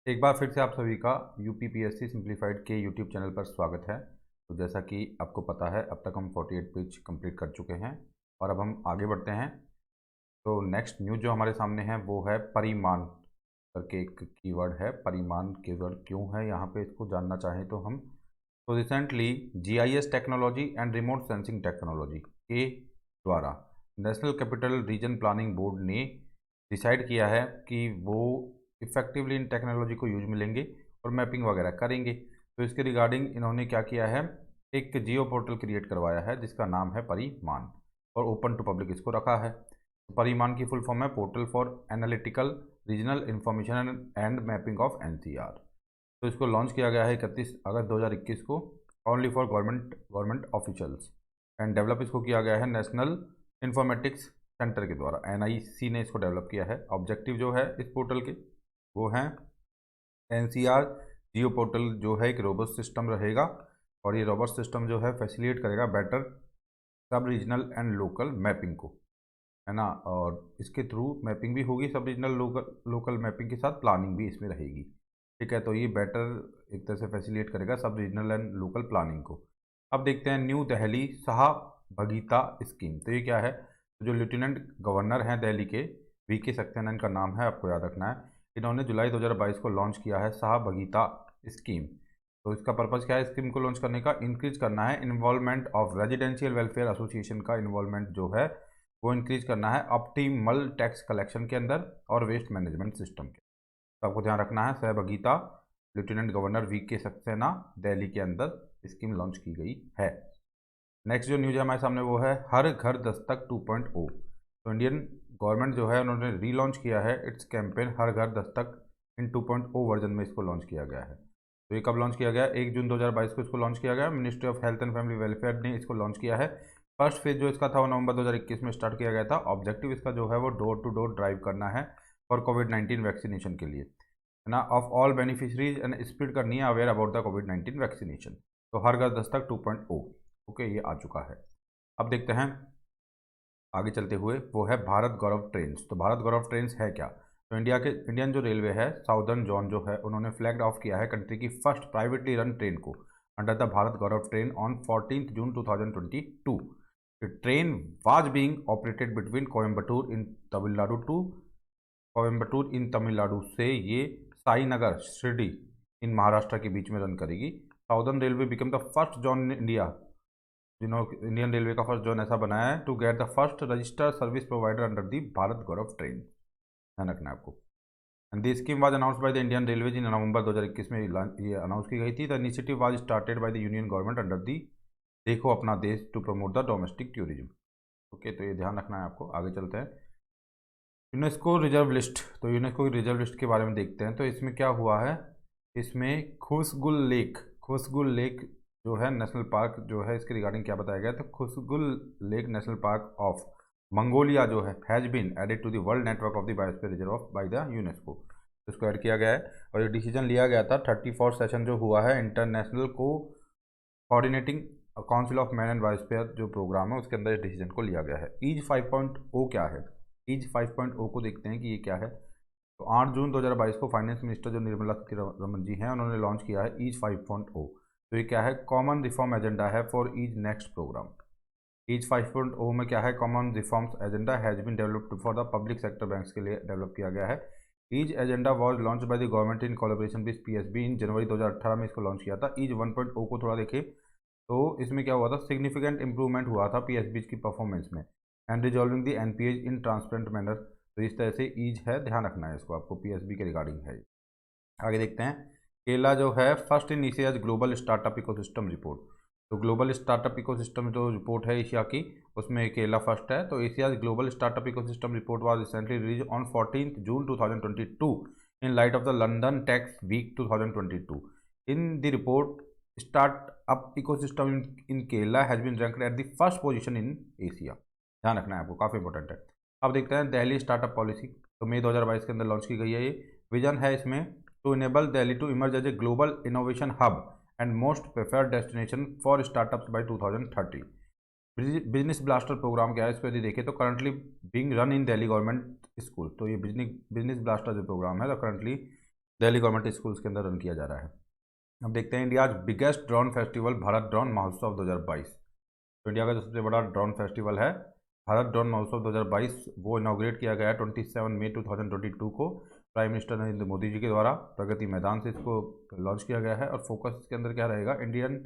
एक बार फिर से आप सभी का यूपीपीएससी सिंप्लीफाइड के यूट्यूब चैनल पर स्वागत है। तो जैसा कि आपको पता है, अब तक हम 48 पेज कंप्लीट कर चुके हैं और अब हम आगे बढ़ते हैं। तो नेक्स्ट न्यूज़ जो हमारे सामने है वो है परिमाण करके एक कीवर्ड है। परिमाण कीवर्ड क्यों है यहाँ पे, इसको जानना चाहें तो हम तो recently GIS technology and remote sensing technology के द्वारा national capital region planning board ने डिसाइड किया है कि वो इफ़ेक्टिवली इन टेक्नोलॉजी को यूज में लेंगे और मैपिंग वगैरह करेंगे। तो इसके रिगार्डिंग इन्होंने क्या किया है, एक जियो पोर्टल क्रिएट करवाया है जिसका नाम है परिमाण और ओपन टू पब्लिक इसको रखा है। परिमाण की फुल फॉर्म है portal for analytical regional information and mapping of NCR. तो इसको लॉन्च किया गया है 31 अगस्त 2021 को, only for government officials and develop इसको किया गया है नेशनल इंफॉर्मेटिक्स सेंटर के द्वारा। एनआईसी ने इसको डेवलप किया है। ऑब्जेक्टिव जो है इस पोर्टल के वो हैं एनसीआर जियो पोर्टल जो है एक रोबस्ट सिस्टम रहेगा और ये रोबस्ट सिस्टम जो है फैसिलिटेट करेगा बेटर सब रीजनल एंड लोकल मैपिंग को, है ना। और इसके थ्रू मैपिंग भी होगी, सब रीजनल लोकल मैपिंग के साथ प्लानिंग भी इसमें रहेगी। ठीक है, तो ये बेटर एक तरह से फैसिलिटेट करेगा सब रीजनल एंड लोकल प्लानिंग को। अब देखते हैं न्यू दिल्ली सहभागिता स्कीम। तो ये क्या है, जो लेफ्टिनेंट गवर्नर हैं दिल्ली के, वीके सक्सेना इनका नाम है, आपको याद रखना है। इन्होंने जुलाई 2022 को लॉन्च किया है सहभागिता स्कीम। तो इसका पर्पज़ क्या है स्कीम को लॉन्च करने का, इंक्रीज करना है involvement of residential welfare association का इन्वॉल्वमेंट जो है वो इंक्रीज करना है ऑप्टिमल टैक्स कलेक्शन के अंदर और वेस्ट मैनेजमेंट सिस्टम के। तो आपको ध्यान रखना है सहभागिता lieutenant governor VK Saxena Delhi के अंदर स्कीम लॉन्च की गई है। नेक्स्ट जो न्यूज़ है हमारे सामने वो है हर घर दस्तक 2.0। तो इंडियन गवर्नमेंट जो है उन्होंने रीलॉन्च किया है इट्स कैंपेन हर घर दस्तक इन 2.0 वर्जन में इसको लॉन्च किया गया है। तो ये कब लॉन्च किया गया, 1 जून 2022 को इसको लॉन्च किया गया। Ministry of health and family welfare ने इसको लॉन्च किया है। फर्स्ट फेज जो इसका था वो नवंबर 2021 में स्टार्ट किया गया था। ऑब्जेक्टिव इसका जो है वो डोर टू डोर ड्राइव करना है फॉर कोविड-19 वैक्सीनेशन के लिए, है ना, of all beneficiaries and spread करनी है aware about the covid vaccination. तो हर घर दस्तक 2.0 ओके ये आ चुका है। अब देखते हैं आगे चलते हुए वो है भारत गौरव ट्रेन्स। तो भारत गौरव ट्रेन्स है क्या, तो इंडियन जो रेलवे है साउदर्न जोन जो है उन्होंने फ्लैग ऑफ किया है कंट्री की फर्स्ट प्राइवेटली रन ट्रेन को under the Bharat Gaurav train on 14 June 2022। Train was being operated between Coimbatore in Tamil Nadu to Coimbatore in Tamil Nadu से ये साईनगर शिरडी इन महाराष्ट्र के बीच में रन करेगी। Southern railway become the first zone in India, जिन्होंने इंडियन रेलवे का फर्स्ट जोन ऐसा बनाया है to get the first registered service provider under the Bharat Gaurav train. ध्यान रखना है आपको। And the scheme was announced by the Indian railway in November 2021 में ये अनाउंस की गई थी। The initiative was started by the union government under the Dekho Apna Desh to promote the domestic tourism. Okay, तो ये ध्यान रखना है आपको। आगे चलते हैं यूनेस्को रिजर्व लिस्ट। तो यूनेस्को की रिजर्व लिस्ट के बारे में देखते हैं। तो इसमें क्या हुआ है, इसमें खुसगुल लेक जो है नेशनल पार्क जो है, इसके रिगार्डिंग क्या बताया गया, तो Khuvsgul lake national park of Mongolia जो है has been added to the world network of the biosphere reserve of by the UNESCO. इसको ऐड किया गया है और ये डिसीजन लिया गया था 34 सेशन जो हुआ है इंटरनेशनल को coordinating council of man and biosphere जो प्रोग्राम है उसके अंदर इस डिसीजन को लिया गया है। ईज 5.0 क्या है, ईज 5.0 को देखते हैं कि ये क्या है। तो 8 जून 2022 को फाइनेंस मिनिस्टर जो निर्मला सीतारमण जी हैं उन्होंने लॉन्च किया है ईज 5.0। तो ये क्या है, कॉमन रिफॉर्म एजेंडा है for EASE next program. EASE 5.0 में क्या है, common reforms agenda has been developed for the public sector banks के लिए डेवलप किया गया है। EASE agenda was launch by the government in collaboration with PSB in January 2018 में इसको लॉन्च किया था। ईज 1.0 को थोड़ा देखें तो इसमें क्या हुआ था, सिग्निफिकेंट इंप्रूवमेंट हुआ था पीएसबी की परफॉर्मेंस में and resolving the NPAs in transparent manner. तो इस तरह से ईज है, ध्यान रखना है इसको, आपको पीएसबी के रिगार्डिंग है। आगे देखते हैं केला जो है first in Asia's global startup ecosystem report. तो ग्लोबल स्टार्टअप इकोसिस्टम जो रिपोर्ट है एशिया की उसमें केला फर्स्ट है। तो Asia's global startup ecosystem report was recently release on 14 June 2022 in light of the London tech's week 2022। In the report startup ecosystem in Kerala has been ranked at the first position in Asia. ध्यान रखना है आपको, काफ़ी important है। अब देखते हैं Delhi startup policy. तो मई 2022 के अंदर लॉन्च की गई है। ये विजन है इसमें to enable Delhi to emerge as a global innovation hub and most preferred destination for startups by 2030। Business blaster program क्या है, इसको यदि देखें तो currently being run in Delhi government school. तो ये बिजनेस ब्लास्टर जो प्रोग्राम है तो करंटली दिल्ली गवर्नमेंट स्कूल्स के अंदर रन किया जा रहा है। अब देखते हैं India biggest drone festival Bharat drone महोत्सव 2022। तो इंडिया का जो सबसे बड़ा ड्रोन फेस्टिवल है भारत ड्रोन महोत्सव 2022, वो इनॉग्रेट किया गया है 27 मई 2022 को प्राइम मिनिस्टर नरेंद्र मोदी जी के द्वारा प्रगति मैदान से इसको लॉन्च किया गया है। और फोकस इसके अंदर क्या रहेगा, इंडियन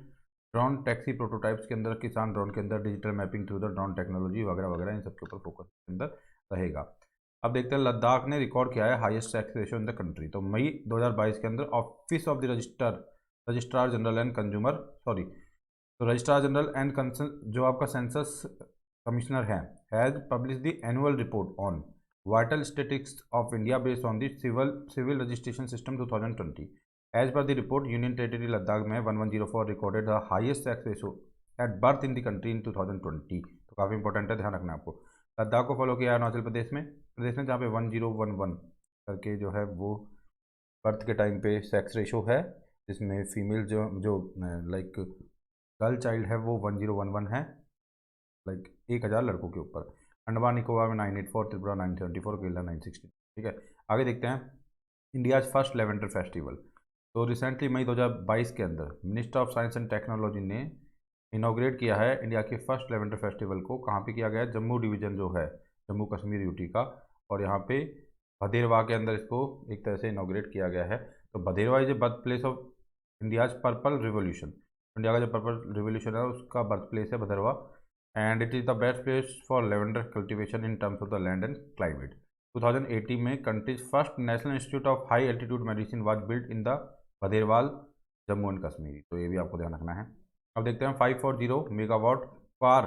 ड्रोन टैक्सी प्रोटोटाइप्स के अंदर, किसान ड्रोन के अंदर digital mapping through the drone technology वगैरह वगैरह, इन सबके ऊपर फोकस के अंदर रहेगा। अब देखते हैं लद्दाख ने रिकॉर्ड किया है highest tax ratio in the country. तो मई 2022 के अंदर office of the registrar general and consumer तो रजिस्ट्रार जनरल एंड जो आपका सेंसस कमिश्नर है has publish the annual report on vital statics of India based on the civil registration system 2020। As per the report union territory Ladakh में 1104 recorded the highest tax ratio at birth in the country in 2020। तो काफ़ी important है, ध्यान रखना है आपको। लद्दाख को follow किया है अरुणाचल प्रदेश में जहाँ पे 1011 करके जो है वो बर्थ के टाइम पे सेक्स रेशो है, जिसमें फीमेल जो लाइक गर्ल चाइल्ड है वो 1011 है, लाइक 1000 लड़कों के ऊपर। अंडमान निकोबार में 984, त्रिपुरा 974, केरला 960। ठीक है, आगे देखते हैं इंडियाज फर्स्ट लेवेंडर फेस्टिवल। तो रिसेंटली मई 2022 के अंदर minister of science and technology ने इनॉग्रेट किया है इंडिया के फर्स्ट लेवेंडर फेस्टिवल को। कहाँ पे किया गया है, जम्मू डिवीजन जो है जम्मू कश्मीर यूटी का, और यहाँ पे भदेरवा के अंदर इसको एक तरह से इनॉग्रेट किया गया है। तो Bhaderwah is a birth place of India's purple revolution. India का जो पर्पल रिवोल्यूशन है उसका बर्थ प्लेस है Bhaderwah, and it is the best place for lavender cultivation in terms of the land and climate. 2018 में country's first national institute of high altitude medicine was built in the Bhaderwal Jammu and Kashmir. तो ये भी आपको ध्यान रखना है। अब देखते हैं 540 megawatt Kwar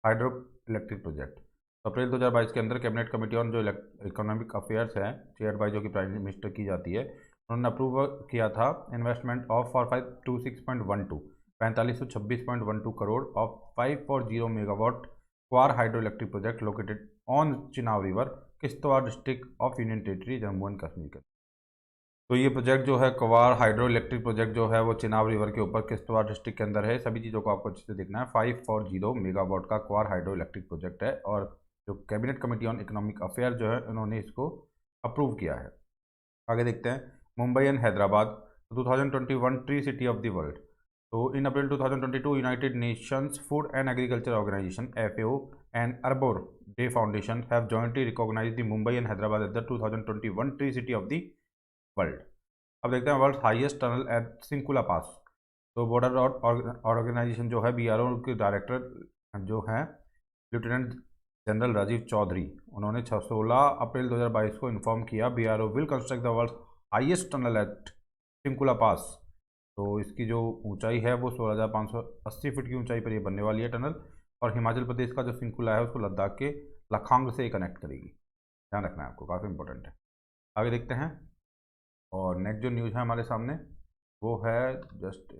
hydroelectric project. अप्रैल 2022 के अंदर कैबिनेट कमेटी ऑन जो इकोनॉमिक अफेयर्स है चेयर बाय जो कि प्राइम मिनिस्टर की जाती है, उन्होंने अप्रूव किया था investment of for 526.12 4526.12 crore of 540 megawatt Kwar hydroelectric project located on Chenab river, Kishtwar district of union territory Jammu and Kashmir के। तो ये प्रोजेक्ट जो है क्वार हाइड्रो इलेक्ट्रिक प्रोजेक्ट जो है वो चिनाब रिवर के ऊपर किश्तवाड़ डिस्ट्रिक्ट के अंदर है। सभी चीज़ों को आपको अच्छे से देखना है। 540 मेगावाट का क्वार हाइड्रो इलेक्ट्रिक प्रोजेक्ट है, और जो cabinet committee on economic affair जो है उन्होंने इसको अप्रूव किया है। आगे देखते हैं Mumbai and Hyderabad 2021 tree city of the world. तो in April 2022 United Nations food and agriculture organisation FAO and arbor day foundation have jointly recognised the Mumbai and Hyderabad at the 2021 tree city of the world. अब देखते हैं world highest tunnel at Sinkula pass. तो border organisation जो है BRO के director जो हैं lieutenant general Rajiv Chaudhary, उन्होंने 16 अप्रैल 2022 को इन्फॉर्म किया BRO will construct the world highest tunnel at Sinkula pass. तो इसकी जो ऊंचाई है वो 16,580 फीट की ऊंचाई पर ये बनने वाली है टनल, और हिमाचल प्रदेश का जो सिंकुला है उसको लद्दाख के लखांग से कनेक्ट करेगी। ध्यान रखना है आपको, काफ़ी इंपॉर्टेंट है। आगे देखते हैं, और नेक्स्ट जो न्यूज़ है हमारे सामने वो है जस्ट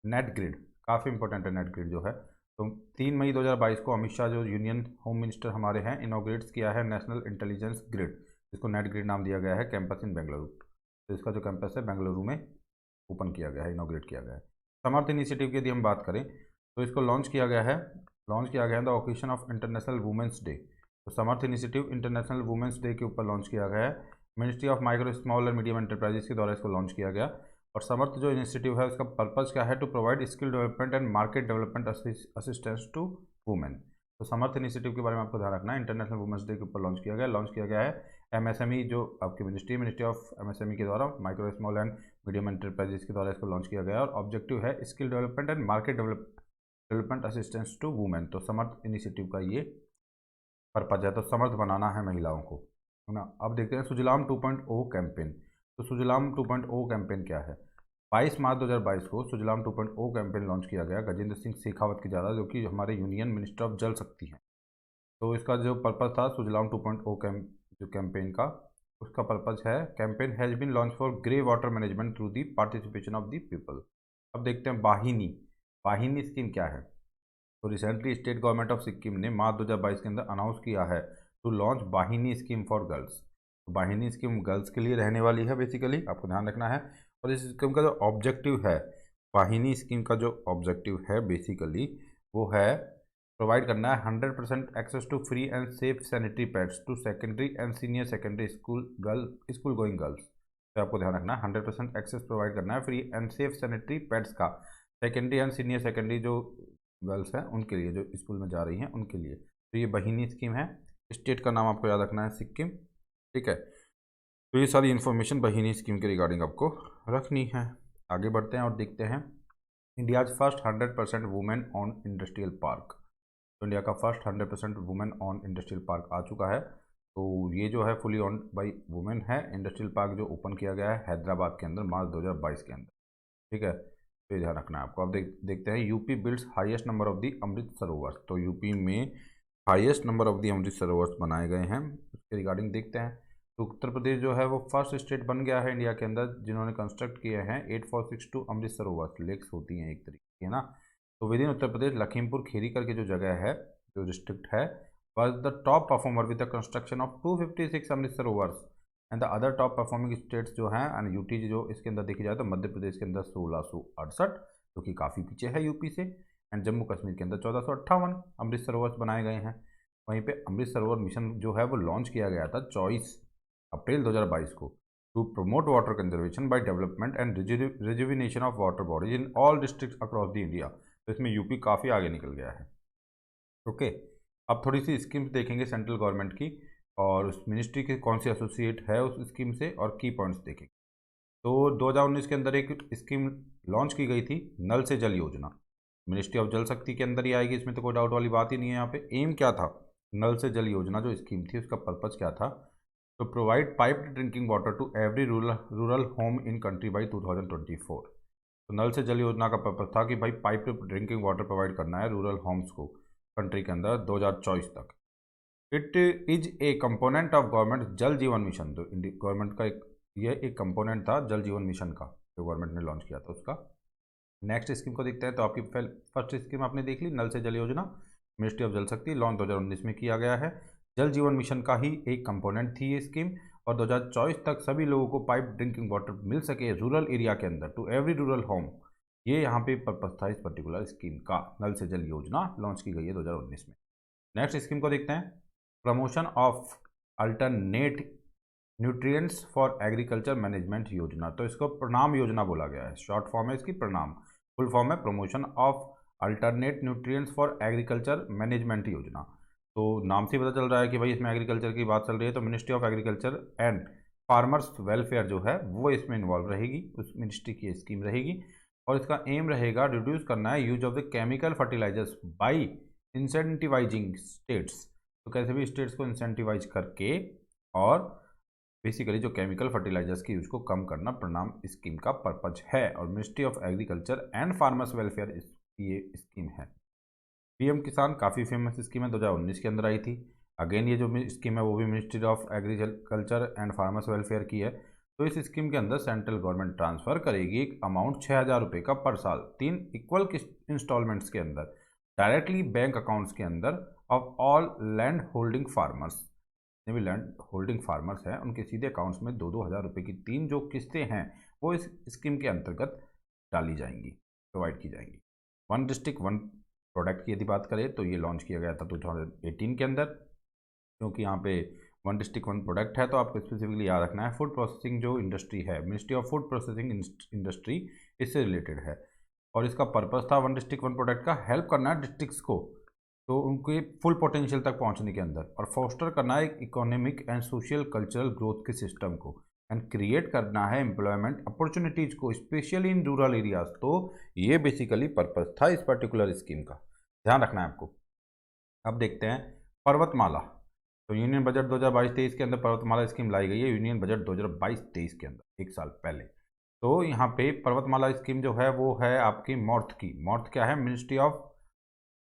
नेट ग्रिड। काफ़ी इंपॉर्टेंट है नेट ग्रिड जो है। तो 3 मई 2022 को अमित शाह जो यूनियन होम मिनिस्टर हमारे हैं इनॉग्रेट्स किया है नेशनल इंटेलिजेंस ग्रिड, जिसको नेट ग्रिड नाम दिया गया है, कैंपस इन बेंगलुरु। तो इसका जो कैंपस है बेंगलुरु में ओपन किया गया है, इनॉग्रेट किया गया है। समर्थ इनिशिएटिव की यदि हम बात करें तो इसको लॉन्च किया गया है the occasion of international women's day. तो Samarth initiative international women's day के ऊपर लॉन्च किया गया है। मिनिस्ट्री ऑफ माइक्रो स्मॉल और मीडियम एंटरप्राइजेस के द्वारा इसको लॉन्च किया गया। और समर्थ जो इनिशिएटिव है उसका पर्पज़ क्या है, to provide skill development and market development assistance to women. तो समर्थ इनिशिएटिव के बारे में आपको ध्यान रखना है। इंटरनेशनल वुमेंस डे के ऊपर लॉन्च किया गया है MSME जो आपकी मिनिस्ट्री ऑफ MSME के द्वारा micro small and medium enterprises के द्वारा इसको लॉन्च किया गया है, और ऑब्जेक्टिव है skill development and market development assistance to women. तो समर्थ इनिशिएटिव का ये पर्पज है, तो समर्थ बनाना है महिलाओं को, है ना। अब देखते हैं सुजलाम 2.0 कैंपेन। तो सुजलाम 2.0 कैंपेन क्या है। 22 मार्च 2022 को सुजलाम 2.0 कैंपेन लॉन्च किया गया गजेंद्र सिंह शेखावत के द्वारा, जो कि हमारे यूनियन मिनिस्टर ऑफ जल शक्ति हैं। तो इसका जो पर्पज़ था सुजलाम 2.0 जो कैंपेन का, उसका पर्पज़ है campaign has been launch for grey water management through the participation of the people. अब देखते हैं वाहिनी स्कीम क्या है। तो recently state government of Sikkim ने मार्च 2022 के अंदर अनाउंस किया है to launch Vahini scheme for girls. तो वाहिनी स्कीम गर्ल्स के लिए रहने वाली है, बेसिकली आपको ध्यान रखना है। और इस स्कीम का जो ऑब्जेक्टिव है, वाहिनी स्कीम का जो ऑब्जेक्टिव है बेसिकली वो है प्रोवाइड करना है 100% access to free and safe sanitary pads to secondary and senior secondary school going girls. तो आपको ध्यान रखना है 100% एक्सेस प्रोवाइड करना है free and safe sanitary pads का सेकेंडरी एंड सीनियर सेकेंडरी जो गर्ल्स हैं उनके लिए, जो स्कूल में जा रही हैं उनके लिए। तो ये बहिनी स्कीम है। स्टेट का नाम आपको याद रखना है सिक्किम, ठीक है। तो ये सारी इन्फॉर्मेशन बहिनी स्कीम के रिगार्डिंग आपको रखनी है। आगे बढ़ते हैं और देखते हैं India's first 100% women own industrial park. तो इंडिया का first 100% women own industrial park आ चुका है। तो ये जो है फुली ऑन बाई वुमेन है इंडस्ट्रियल पार्क, जो ओपन किया गया है हैदराबाद के अंदर मार्च 2022 के अंदर, ठीक है। तो ये ध्यान रखना है आपको। अब देखते हैं UP builds highest number of the Amrit Sarovar. तो यूपी में highest number of the Amrit Sarovar बनाए गए हैं, उसके रिगार्डिंग देखते हैं। तो उत्तर प्रदेश जो है वो फर्स्ट स्टेट बन गया है इंडिया के अंदर जिन्होंने कंस्ट्रक्ट किए हैं 8462 अमृत सरोवर। लेक्स होती हैं एक तरीके, है ना। तो विद इन उत्तर प्रदेश लखीमपुर खीरी करके जो जगह है, जो डिस्ट्रिक्ट है, was the top performer with the construction of 256 Amrit Sarovar. And the other top performing states जो हैं एंड यूटी जो इसके अंदर देखी जाए तो मध्य प्रदेश के अंदर 1668, जो कि काफ़ी पीछे है यूपी से, एंड जम्मू कश्मीर के अंदर 1458 अमृत सरोवर बनाए गए हैं। वहीं पे अमृत सरोवर मिशन जो है वो लॉन्च किया गया था 24 अप्रैल 2022 को to promote water conservation by development and rejuvenation of water bodies in all districts across the India. तो इसमें यूपी काफ़ी आगे निकल गया है, ओके। अब थोड़ी सी स्कीम्स देखेंगे सेंट्रल गवर्नमेंट की और उस मिनिस्ट्री के कौन सी एसोसिएट है उस स्कीम से, और की पॉइंट्स देखेंगे। तो 2019 के अंदर एक स्कीम लॉन्च की गई थी, नल से जल योजना। मिनिस्ट्री ऑफ जल शक्ति के अंदर ही आएगी, इसमें तो कोई डाउट वाली बात ही नहीं है। यहाँ पे एम क्या था, नल से जल योजना जो स्कीम थी उसका पर्पज़ क्या था, तो provide piped drinking water to every rural home in country by 2024। तो नल से जल योजना का पर्पज़ था कि भाई पाइप्ड ड्रिंकिंग वाटर प्रोवाइड करना है रूरल होम्स को कंट्री के अंदर 2024 तक। It is a component of government जल जीवन मिशन। तो गवर्नमेंट का एक कंपोनेंट था जल जीवन मिशन का, जो गवर्नमेंट ने लॉन्च किया था उसका। नेक्स्ट स्कीम को देखते हैं। तो आपकी फर्स्ट स्कीम आपने देख ली, नल से जल योजना, मिनिस्ट्री ऑफ जल शक्ति, लॉन्च 2019 में किया गया है। जल जीवन मिशन का ही एक कंपोनेंट थी ये स्कीम, और 2024 तक सभी लोगों को पाइप ड्रिंकिंग वाटर मिल सके रूरल एरिया के अंदर टू एवरी रूरल होम। ये यहाँ पे पर्पज था इस पर्टिकुलर स्कीम का। नल से जल योजना लॉन्च की गई है 2019 में। नेक्स्ट स्कीम को देखते हैं, promotion of alternate nutrients for agriculture management योजना। तो इसको प्रणाम योजना बोला गया है, शॉर्ट फॉर्म है इसकी प्रणाम, फुल फॉर्म है promotion of alternate nutrients for agriculture management योजना। तो नाम से पता चल रहा है कि भाई इसमें एग्रीकल्चर की बात चल रही है, तो ministry of agriculture and farmers welfare जो है वो इसमें इन्वॉल्व रहेगी, उस मिनिस्ट्री की स्कीम रहेगी। और इसका एम रहेगा रिड्यूस करना है use of the chemical fertilisers by incentivising states. तो कैसे भी स्टेट्स को इंसेंटिवाइज करके और बेसिकली जो केमिकल फर्टिलाइजर्स की यूज को कम करना प्रणाम स्कीम का पर्पज है। और ministry of agriculture and farmers welfare ये स्कीम है। पीएम किसान काफ़ी फेमस स्कीम है, 2019 के अंदर आई थी। अगेन ये जो स्कीम है वो भी ministry of agriculture and farmers welfare की है। तो इस स्कीम के अंदर सेंट्रल गवर्नमेंट ट्रांसफ़र करेगी एक अमाउंट 6000 रुपये का पर साल 3 इक्वल इंस्टॉलमेंट्स के अंदर डायरेक्टली बैंक अकाउंट्स के अंदर of all land holding farmers. जितने भी लैंड होल्डिंग फार्मर्स हैं उनके सीधे अकाउंट्स में 2-2 हज़ार रुपये की 3 जो किस्तें हैं वो इस स्कीम के अंतर्गत डाली जाएंगी, प्रोवाइड की जाएंगी। वन डिस्ट्रिक्ट वन प्रोडक्ट की यदि बात करें तो ये लॉन्च किया गया था 2018 के अंदर, क्योंकि यहाँ पे वन डिस्ट्रिक्ट वन प्रोडक्ट है। तो आपको स्पेसिफिकली याद रखना है फूड प्रोसेसिंग जो इंडस्ट्री है, ministry of food processing industry इससे रिलेटेड है। और इसका पर्पस था वन डिस्ट्रिक्ट वन प्रोडक्ट का हेल्प करना है डिस्ट्रिक्ट्स को तो उनके फुल पोटेंशियल तक पहुँचने के अंदर, और फोस्टर करना है economic and social cultural growth के सिस्टम को, एंड क्रिएट करना है एम्प्लॉयमेंट अपॉर्चुनिटीज़ को स्पेशली इन रूरल एरियाज। तो ये बेसिकली पर्पस था इस पर्टिकुलर स्कीम का, ध्यान रखना है आपको। अब देखते हैं पर्वतमाला। तो यूनियन बजट 2022-23 के अंदर पर्वतमाला स्कीम लाई गई है, यूनियन बजट 2022-23 के अंदर, एक साल पहले। तो यहाँ पे पर्वतमाला स्कीम जो है वो है आपकी मॉर्थ की। मॉर्थ क्या है, ministry of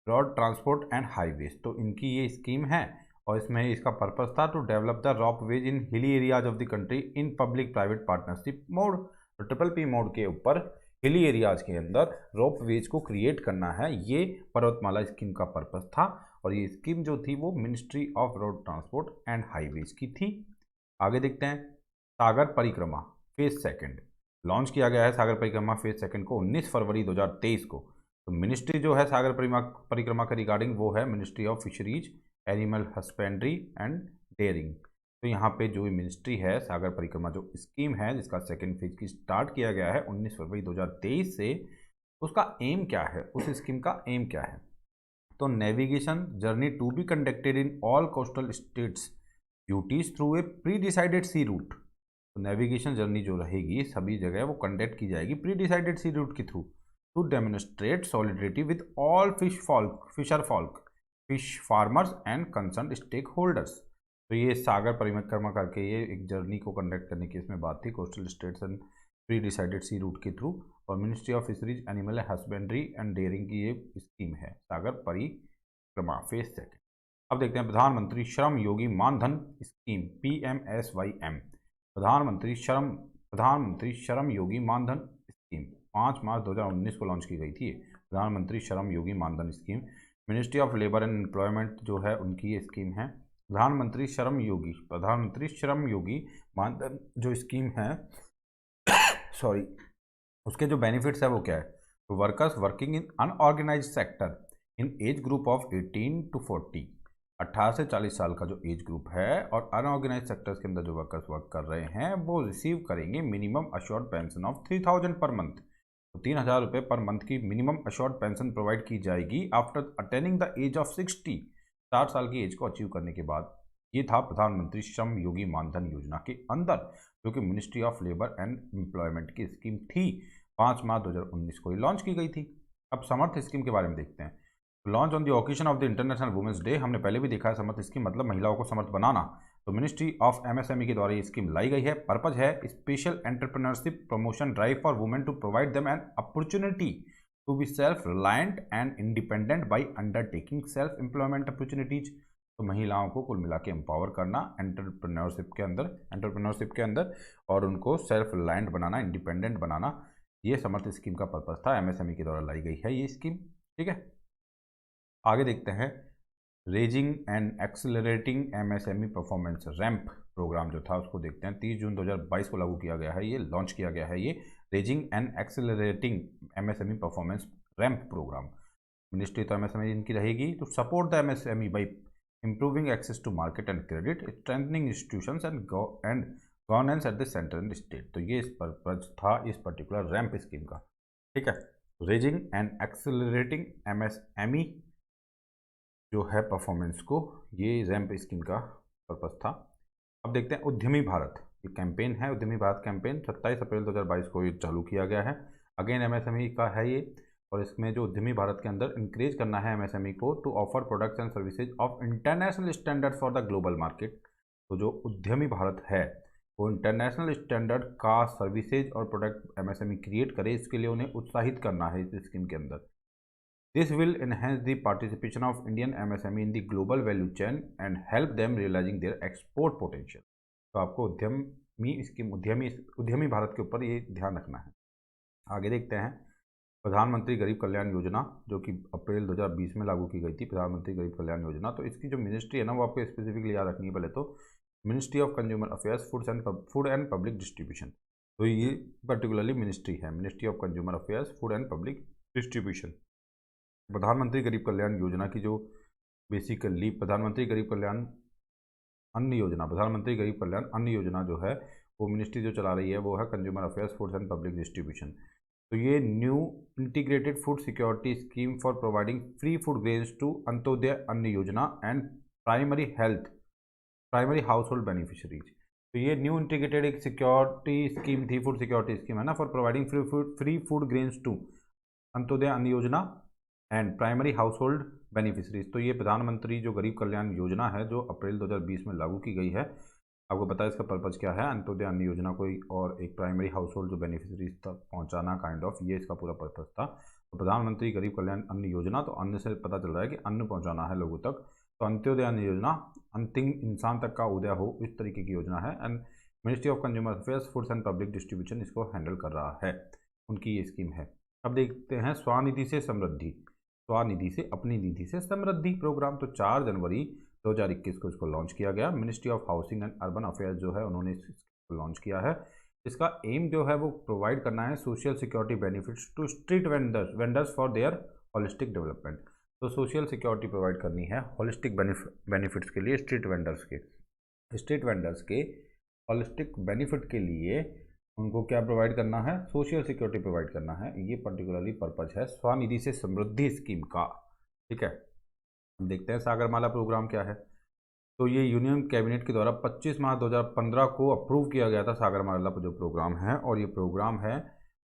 road transport and highways. तो इनकी ये स्कीम है और इसमें इसका पर्पस था to develop the ropeways in hilly areas of the country in public private partnership mode. तो ट्रिपल पी मोड के ऊपर हिली एरियाज के अंदर रोपवेज को क्रिएट करना है, ये पर्वतमाला स्कीम का पर्पस था। और ये स्कीम जो थी वो ministry of road transport and highways की थी। आगे देखते हैं, सागर परिक्रमा फेज सेकंड लॉन्च किया गया है। सागर परिक्रमा फेज सेकंड को 19 फरवरी 2023 को तो मिनिस्ट्री जो है सागर परिक्रमा के रिगार्डिंग वो है ministry of fisheries, animal husbandry and dairying. तो यहाँ पे जो मिनिस्ट्री है सागर परिक्रमा जो स्कीम है जिसका सेकेंड फेज की स्टार्ट किया गया है 19 फरवरी 2023 से, उसका एम क्या है, उस स्कीम का एम क्या है? तो navigation journey to be conducted in all coastal states duties through a pre decided sea route. तो नेविगेशन जर्नी जो रहेगी सभी जगह वो कंडक्ट की जाएगी प्री डिसाइडेड सी रूट के through to demonstrate solidarity with all fish farmers and concern stake holders. तो ये सागर परिक्रमा करके ये एक जर्नी को कंडक्ट करने की इसमें बात थी coastal states and pre decided sea route के थ्रू, और ministry of fisheries, animal husbandry and dairying की ये स्कीम है सागर परिक्रमा फेज सेकेंड। अब देखते हैं प्रधानमंत्री श्रम योगी मानधन स्कीम PMSYM। प्रधानमंत्री श्रम योगी मानधन स्कीम 5 मार्च 2019 को लॉन्च की गई थी। Pradhan Mantri Shram Yogi Maandhan scheme ministry of labour and employment जो है उनकी ये स्कीम है। प्रधानमंत्री श्रम योगी मानधन जो स्कीम है सॉरी उसके जो बेनिफिट्स है वो क्या है? तो workers working in unorganised sector in age group of 18 to 40, 18 से 40 साल का जो एज ग्रुप है और अनऑर्गेनाइज सेक्टर्स के अंदर जो वर्कर्स वर्क कर रहे हैं वो रिसीव करेंगे minimum assured pension of 3000 per month. तो 3000 रुपये पर मंथ की मिनिमम अश्योर्ड पेंशन प्रोवाइड की जाएगी after attaining the age of 60 साल की एज को अचीव करने के बाद। ये था प्रधानमंत्री श्रम योगी मानधन योजना के अंदर जो कि ministry of labour and employment की स्कीम थी। 5 मार्च 2019 को ये लॉन्च की गई थी। अब समर्थ स्कीम के बारे में देखते हैं। Launch on the occasion of the international women's day, हमने पहले भी देखा है समर्थ स्कीम मतलब महिलाओं को समर्थ बनाना। तो मिनिस्ट्री ऑफ MSME के द्वारा ये स्कीम लाई गई है। पर्पज है special entrepreneurship promotion drive for women to provide them an opportunity to be self reliant and independent by undertaking self employment opportunities. तो महिलाओं को कुल मिला के एम्पावर करना एंटरप्रेन्योरशिप के अंदर और उनको सेल्फ रिलायंट बनाना, इंडिपेंडेंट बनाना, ये समर्थ स्कीम का पर्पज था। MSME के द्वारा लाई गई है ये स्कीम। ठीक है, आगे देखते हैं raising and accelerating MSME performance ramp programme जो था उसको देखते हैं। 30 जून 2022 को लागू किया गया है, ये लॉन्च किया गया है ये raising and accelerating MSME performance ramp programme. Ministry तो MSME इनकी रहेगी to support the MSME by improving access to market and credit, strengthening institutions and governance at the center and state। तो ये इस पर्पज था इस पर्टिकुलर रैंप स्कीम का। ठीक है, रेजिंग एंड एक्सेलरेटिंग MSME जो है परफॉर्मेंस को, ये रैंप स्कीम का पर्पज था। अब देखते हैं उद्यमी भारत, ये कैंपेन है उद्यमी भारत कैंपेन 27 अप्रैल 2022 को ये चालू किया गया है। अगेन MSME का है ये, और इसमें जो उद्यमी भारत के अंदर इंक्रेज करना है MSME को to offer products and services of international standard for the global market. तो जो उद्यमी भारत है वो इंटरनेशनल स्टैंडर्ड का सर्विसेज और प्रोडक्ट MSME क्रिएट करे, इसके लिए उन्हें उत्साहित करना है इस स्कीम के अंदर। This will enhance the participation of Indian MSME in the global value chain and help them realising their export potential. तो आपको उद्यमी भारत के ऊपर ये ध्यान रखना है। आगे देखते हैं प्रधानमंत्री गरीब कल्याण योजना जो कि अप्रैल 2020 में लागू की गई थी, प्रधानमंत्री गरीब कल्याण योजना। तो इसकी जो मिनिस्ट्री है ना वो आपको स्पेसिफिकली याद रखनी है। पहले तो ministry of consumer affairs food and public distribution, तो ये पर्टिकुलरली मिनिस्ट्री है, ministry of consumer affairs food and public distribution. प्रधानमंत्री गरीब कल्याण योजना की जो बेसिकली प्रधानमंत्री गरीब कल्याण अन्न योजना जो है वो मिनिस्ट्री जो चला रही है वो है consumer affairs food and public distribution. तो ये new integrated food security scheme for providing free food grains to Antyodaya Anna Yojana and primary house hold beneficiaries. तो ये न्यू इंटीग्रेटेड एक सिक्योरिटी स्कीम थी, फूड सिक्योरिटी स्कीम है ना, for providing free food grains to Antyodaya Anna Yojana and primary house hold beneficiaries. तो ये प्रधानमंत्री जो गरीब कल्याण योजना है जो अप्रैल 2020 में लागू की गई है, आपको पता है इसका पर्पज क्या है, अंत्योदय अन्न योजना कोई और एक प्राइमरी हाउस होल्ड जो बेनिफिशरीज तक पहुंचाना काइंड ऑफ, ये इसका पूरा पर्पज था। तो प्रधानमंत्री गरीब कल्याण अन्न योजना, तो अन्न से पता चल रहा है कि अन्न पहुंचाना है लोगों तक, तो अंत्योदय अन्न योजना अंतिम इंसान तक का उदय हो इस तरीके की योजना है। And ministry of consumer affairs foods and public distribution इसको हैंडल कर रहा है, उनकी ये स्कीम है। अब देखते हैं स्वनिधि से समृद्धि, स्वनिधि से अपनी निधि से समृद्धि प्रोग्राम। तो 4 जनवरी 2021 को इसको लॉन्च किया गया। Ministry of housing and urban affairs जो है उन्होंने इसको लॉन्च किया है। इसका एम जो है वो प्रोवाइड करना है social security benefits to street vendors for their holistic development. तो सोशल सिक्योरिटी प्रोवाइड करनी है होलिस्टिक बेनिफिट्स के लिए स्ट्रीट वेंडर्स के होलिस्टिक बेनिफिट के लिए उनको क्या प्रोवाइड करना है, सोशल सिक्योरिटी प्रोवाइड करना है। ये पर्टिकुलरली पर्पज है स्वनिधि से समृद्धि स्कीम का। ठीक है, हम देखते हैं सागरमाला प्रोग्राम क्या है। तो ये यूनियन कैबिनेट के द्वारा 25 मार्च 2015 को अप्रूव किया गया था सागरमाला जो प्रोग्राम है, और ये प्रोग्राम है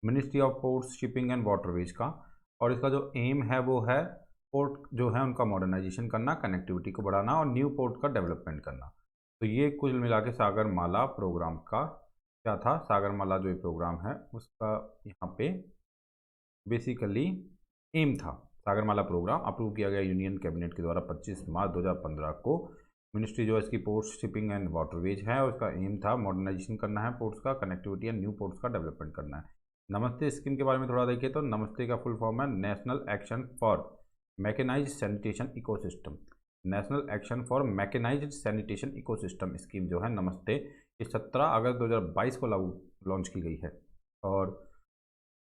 ministry of ports shipping and waterways का। और इसका जो एम है वो है पोर्ट जो है उनका मॉडर्नाइजेशन करना, कनेक्टिविटी को बढ़ाना और न्यू पोर्ट का डेवलपमेंट करना। तो ये कुल मिला के सागरमाला प्रोग्राम का क्या था, सागरमाला जो ये प्रोग्राम है उसका यहाँ पे बेसिकली एम था। सागरमाला प्रोग्राम अप्रूव किया गया यूनियन कैबिनेट के द्वारा 25 मार्च 2015 को। मिनिस्ट्री जो है इसकी पोर्ट्स शिपिंग एंड वाटरवेज है, और उसका एम था मॉडर्नाइजेशन करना है पोर्ट्स का, कनेक्टिविटी एंड न्यू पोर्ट्स का डेवलपमेंट करना है। नमस्ते स्कीम के बारे में थोड़ा देखिए तो नमस्ते का फुल फॉर्म है national action for mechanised sanitation ecosystem. National action for mechanised sanitation ecosystem scheme जो है नमस्ते, ये 17 अगस्त 2022 को लॉन्च की गई है। और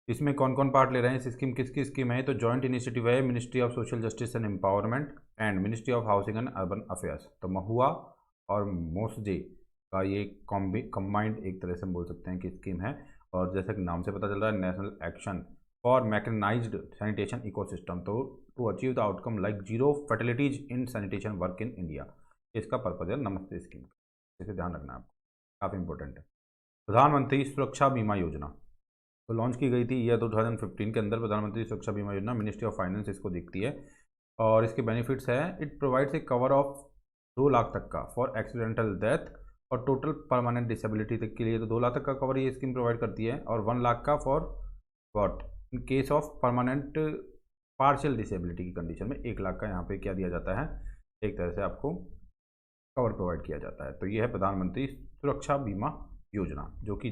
इसमें कौन कौन पार्ट ले रहे हैं, इस स्कीम किसकी स्कीम है, तो जॉइंट इनिशिएटिव है ministry of social justice and empowerment and ministry of housing and urban affairs. तो महुआ और मोसजे का ये कम्बाइंड एक तरह से हम बोल सकते हैं कि स्कीम है। और जैसे कि नाम से पता चल रहा है national action for mechanised sanitation ecosystem, तो to achieve the outcome like zero fatalities in sanitation work in India, इसका पर्पज है नमस्ते स्कीम। इसे ध्यान रखना है आपको, काफ़ी इंपॉर्टेंट है। प्रधानमंत्री सुरक्षा बीमा योजना तो लॉन्च की गई थी ईयर 2015 के अंदर। प्रधानमंत्री सुरक्षा बीमा योजना मिनिस्ट्री ऑफ फाइनेंस इसको देखती है, और इसके बेनिफिट्स है it provides A cover of 2 lakh तक का फॉर एक्सीडेंटल डेथ और टोटल परमानेंट डिसेबिलिटी तक के लिए, तो 2 लाख तक का कवर ये स्कीम प्रोवाइड करती है, और 1 लाख का for what in case of permanent partial disability की कंडीशन में 1 लाख का यहाँ पे क्या दिया जाता है, एक तरह से आपको कवर प्रोवाइड किया जाता है। तो ये है प्रधानमंत्री सुरक्षा बीमा योजना जो कि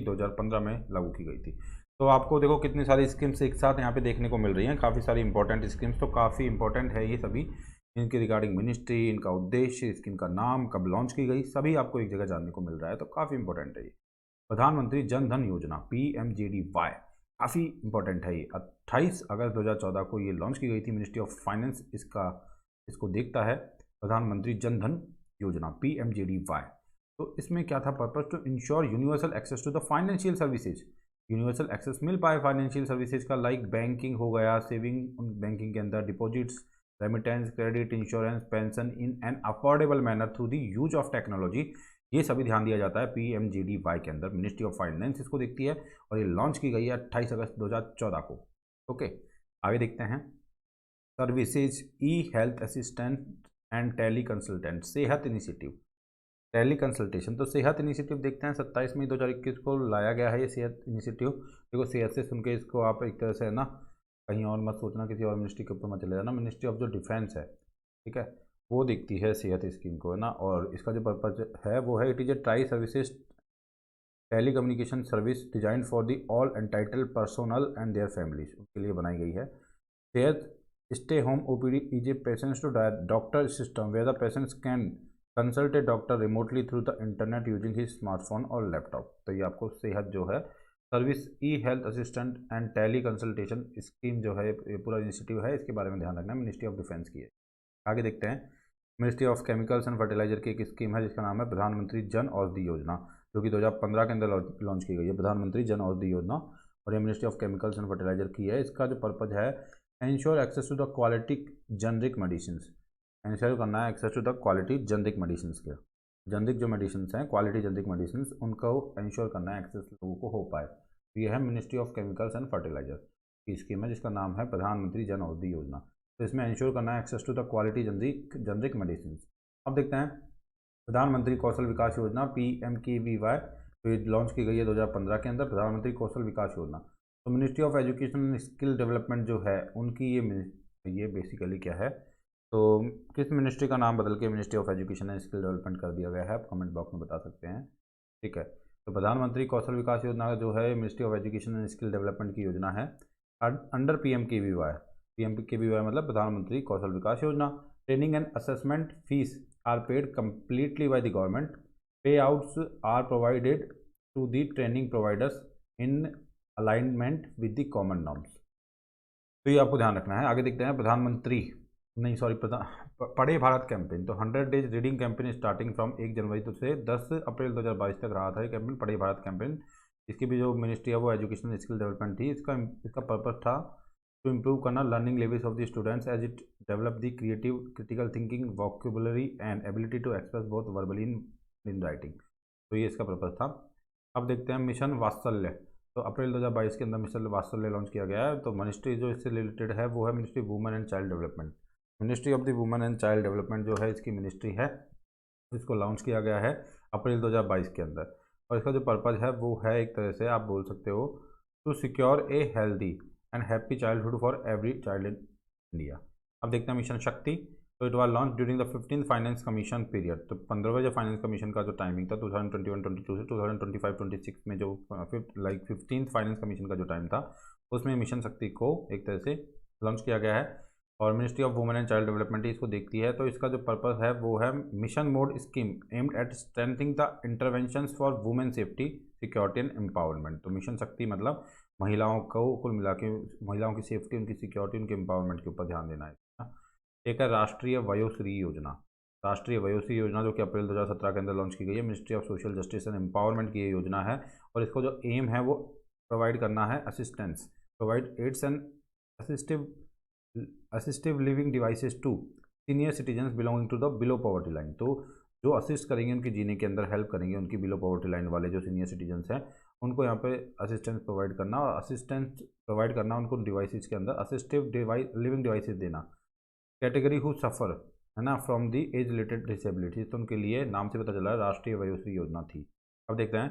2015 में लागू की गई थी। तो आपको देखो कितनी सारी स्कीम्स एक साथ यहाँ पे देखने को मिल रही हैं, काफ़ी सारी इंपॉर्टेंट स्कीम्स, तो काफ़ी इंपॉर्टेंट है ये सभी। इनके रिगार्डिंग मिनिस्ट्री, इनका उद्देश्य, स्कीम का नाम, कब लॉन्च की गई, सभी आपको एक जगह जानने को मिल रहा है, तो काफ़ी इंपॉर्टेंट है ये। प्रधानमंत्री जन धन योजना PMJDY काफ़ी इंपॉर्टेंट है ये। 28 अगस्त 2014 को ये लॉन्च की गई थी। मिनिस्ट्री ऑफ फाइनेंस इसको देखता है, प्रधानमंत्री जन धन योजना PMJDY। तो इसमें क्या था purpose, to ensure universal access to the financial services. Universal access मिल पाए फाइनेंशियल सर्विसेज का, लाइक बैंकिंग हो गया, सेविंग बैंकिंग के अंदर, deposits, remittance, credit, insurance, pension in an affordable manner through the use of technology, ये सभी ध्यान दिया जाता है PMJDY के अंदर। मिनिस्ट्री ऑफ फाइनेंस इसको देखती है, और ये लॉन्च की गई है 28 अगस्त 2014 को। ओके, आगे देखते हैं। Services E health assistant and tele consultant Sehat initiative, tele consultation. तो सेहत इनिशिएटिव देखते हैं, 27 मई 2021 को लाया गया है ये सेहत इनिशिएटिव। देखो सेहत से सुन के इसको आप एक तरह से है ना कहीं और मत सोचना, किसी और मिनिस्ट्री के ऊपर मत चले जाना। मिनिस्ट्री ऑफ जो डिफेंस है, ठीक है, वो देखती है सेहत स्कीम को, है ना। और इसका जो पर्पज है वो है it is a tri services tele communication service design for the all entitled personal and their families, उनके लिए बनाई गई है। Sehat stay home OPD is a patients to doctor system where the patients can consult a doctor remotely through the internet using his smartphone और laptop. तो ये आपको सेहत जो है service E health assistant and tele consultation scheme जो है ये पूरा इनिशिएटिव है, इसके बारे में ध्यान रखना है, मिनिस्ट्री ऑफ डिफेंस की है। आगे देखते हैं। Ministry of chemicals and fertiliser की एक स्कीम है जिसका नाम है प्रधानमंत्री जन औषधि योजना, जो कि 2015 के अंदर लॉन्च की गई है, प्रधानमंत्री जन औषधि योजना। और ये ministry of chemicals and fertiliser की है। इसका जो पर्पज है ensure access to the quality generic medicine, ensure करना है access to the quality generic medicine के, जेनरिक जो मेडिसिन हैं क्वालिटी जेनरिक मेडिसिन, उनको इंश्योर करना है एक्सेस लोगों को हो पाए। तो ये है ministry of chemicals and fertiliser की स्कीम है जिसका नाम है प्रधानमंत्री जन औषधि योजना। तो इसमें इंश्योर करना है access to the quality generic medicine. अब देखते हैं प्रधानमंत्री कौशल विकास योजना PMKVY, तो ये लॉन्च की गई है 2015 के अंदर, प्रधानमंत्री कौशल विकास योजना। तो ministry of education and skill development जो है उनकी ये बेसिकली क्या है, तो किस मिनिस्ट्री का नाम बदल के ministry of education and skill development कर दिया गया है, आप कमेंट बॉक्स में बता सकते हैं, ठीक है। तो प्रधानमंत्री कौशल विकास योजना जो है ministry of education and skill development की योजना है अंडर PMKVY। PMKVY मतलब प्रधानमंत्री Kaushal Vikas Yojana. Training and assessment fees are paid completely by the government, payouts are provided to the training providers in alignment with the common norms. तो ये आपको ध्यान रखना है। आगे देखते हैं प्रधानमंत्री नहीं सॉरी पढ़े भारत कैंपेन। तो 100 days reading campaign starting from 1 जनवरी से 10 अप्रैल 2022 तक रहा था ये कैंपेन, पढ़े भारत कैंपेन। इसकी भी जो मिनिस्ट्री है वो एजुकेशन स्किल डेवलपमेंट थी। इसका पर्पस था टू इम्प्रूव करना learning levels of the students as it develop the creative critical thinking vocabulary and ability to express both verbally in writing. तो ये इसका पर्पस था। अब देखते हैं मिशन वात्सल्य। तो अप्रैल 2022 के अंदर मिशन वात्सल्य लॉन्च किया गया है। तो मिनिस्ट्री जो इससे रिलेटेड है वो है ministry women and child development. Ministry of the women and child development जो है इसकी मिनिस्ट्री है, इसको लॉन्च किया गया है अप्रैल 2022 के अंदर। और इसका जो पर्पज़ है वो है, एक तरह से आप बोल सकते हो, to secure a healthy and happy childhood for every child in India. अब देखते हैं मिशन शक्ति। तो it was launch during the 15th finance commission period. तो 15वें जो फाइनेंस कमीशन का जो टाइमिंग था 2021-22 से 2025-26 में जो 15th फाइनेंस कमीशन का जो टाइम था उसमें मिशन शक्ति को एक तरह से लॉन्च किया गया है। और ministry of women and child development इसको देखती है। तो इसका जो पर्पस है वो है mission mode scheme aimed at strengthening the interventions for women safety security and empowerment. तो मिशन शक्ति मतलब महिलाओं को कुल मिला के महिलाओं की सेफ्टी, उनकी सिक्योरिटी, उनके एम्पावरमेंट के ऊपर ध्यान देना है। एक है राष्ट्रीय वयोश्री योजना। राष्ट्रीय वयोश्री योजना जो कि अप्रैल 2017 के अंदर लॉन्च की गई है। Ministry of social justice and empowerment की ये योजना है। और इसको जो एम है वो प्रोवाइड करना है assistance, provide aids and assistive living devices to senior citizens belonging to the below poverty line. तो जो असिस्ट करेंगे, उनकी जीने के अंदर हेल्प करेंगे, उनकी बिलो पॉवर्टी लाइन वाले जो सीनियर सिटीजन्स हैं उनको यहाँ पे असिस्टेंस प्रोवाइड करना, और असिस्टेंस प्रोवाइड करना उनको डिवाइसेस के अंदर असिस्टिव लिविंग डिवाइसेस देना। कैटेगरी हु सफ़र है ना from the age related disability. तो उनके लिए नाम से पता चला है राष्ट्रीय वयोश्री योजना थी। अब देखते हैं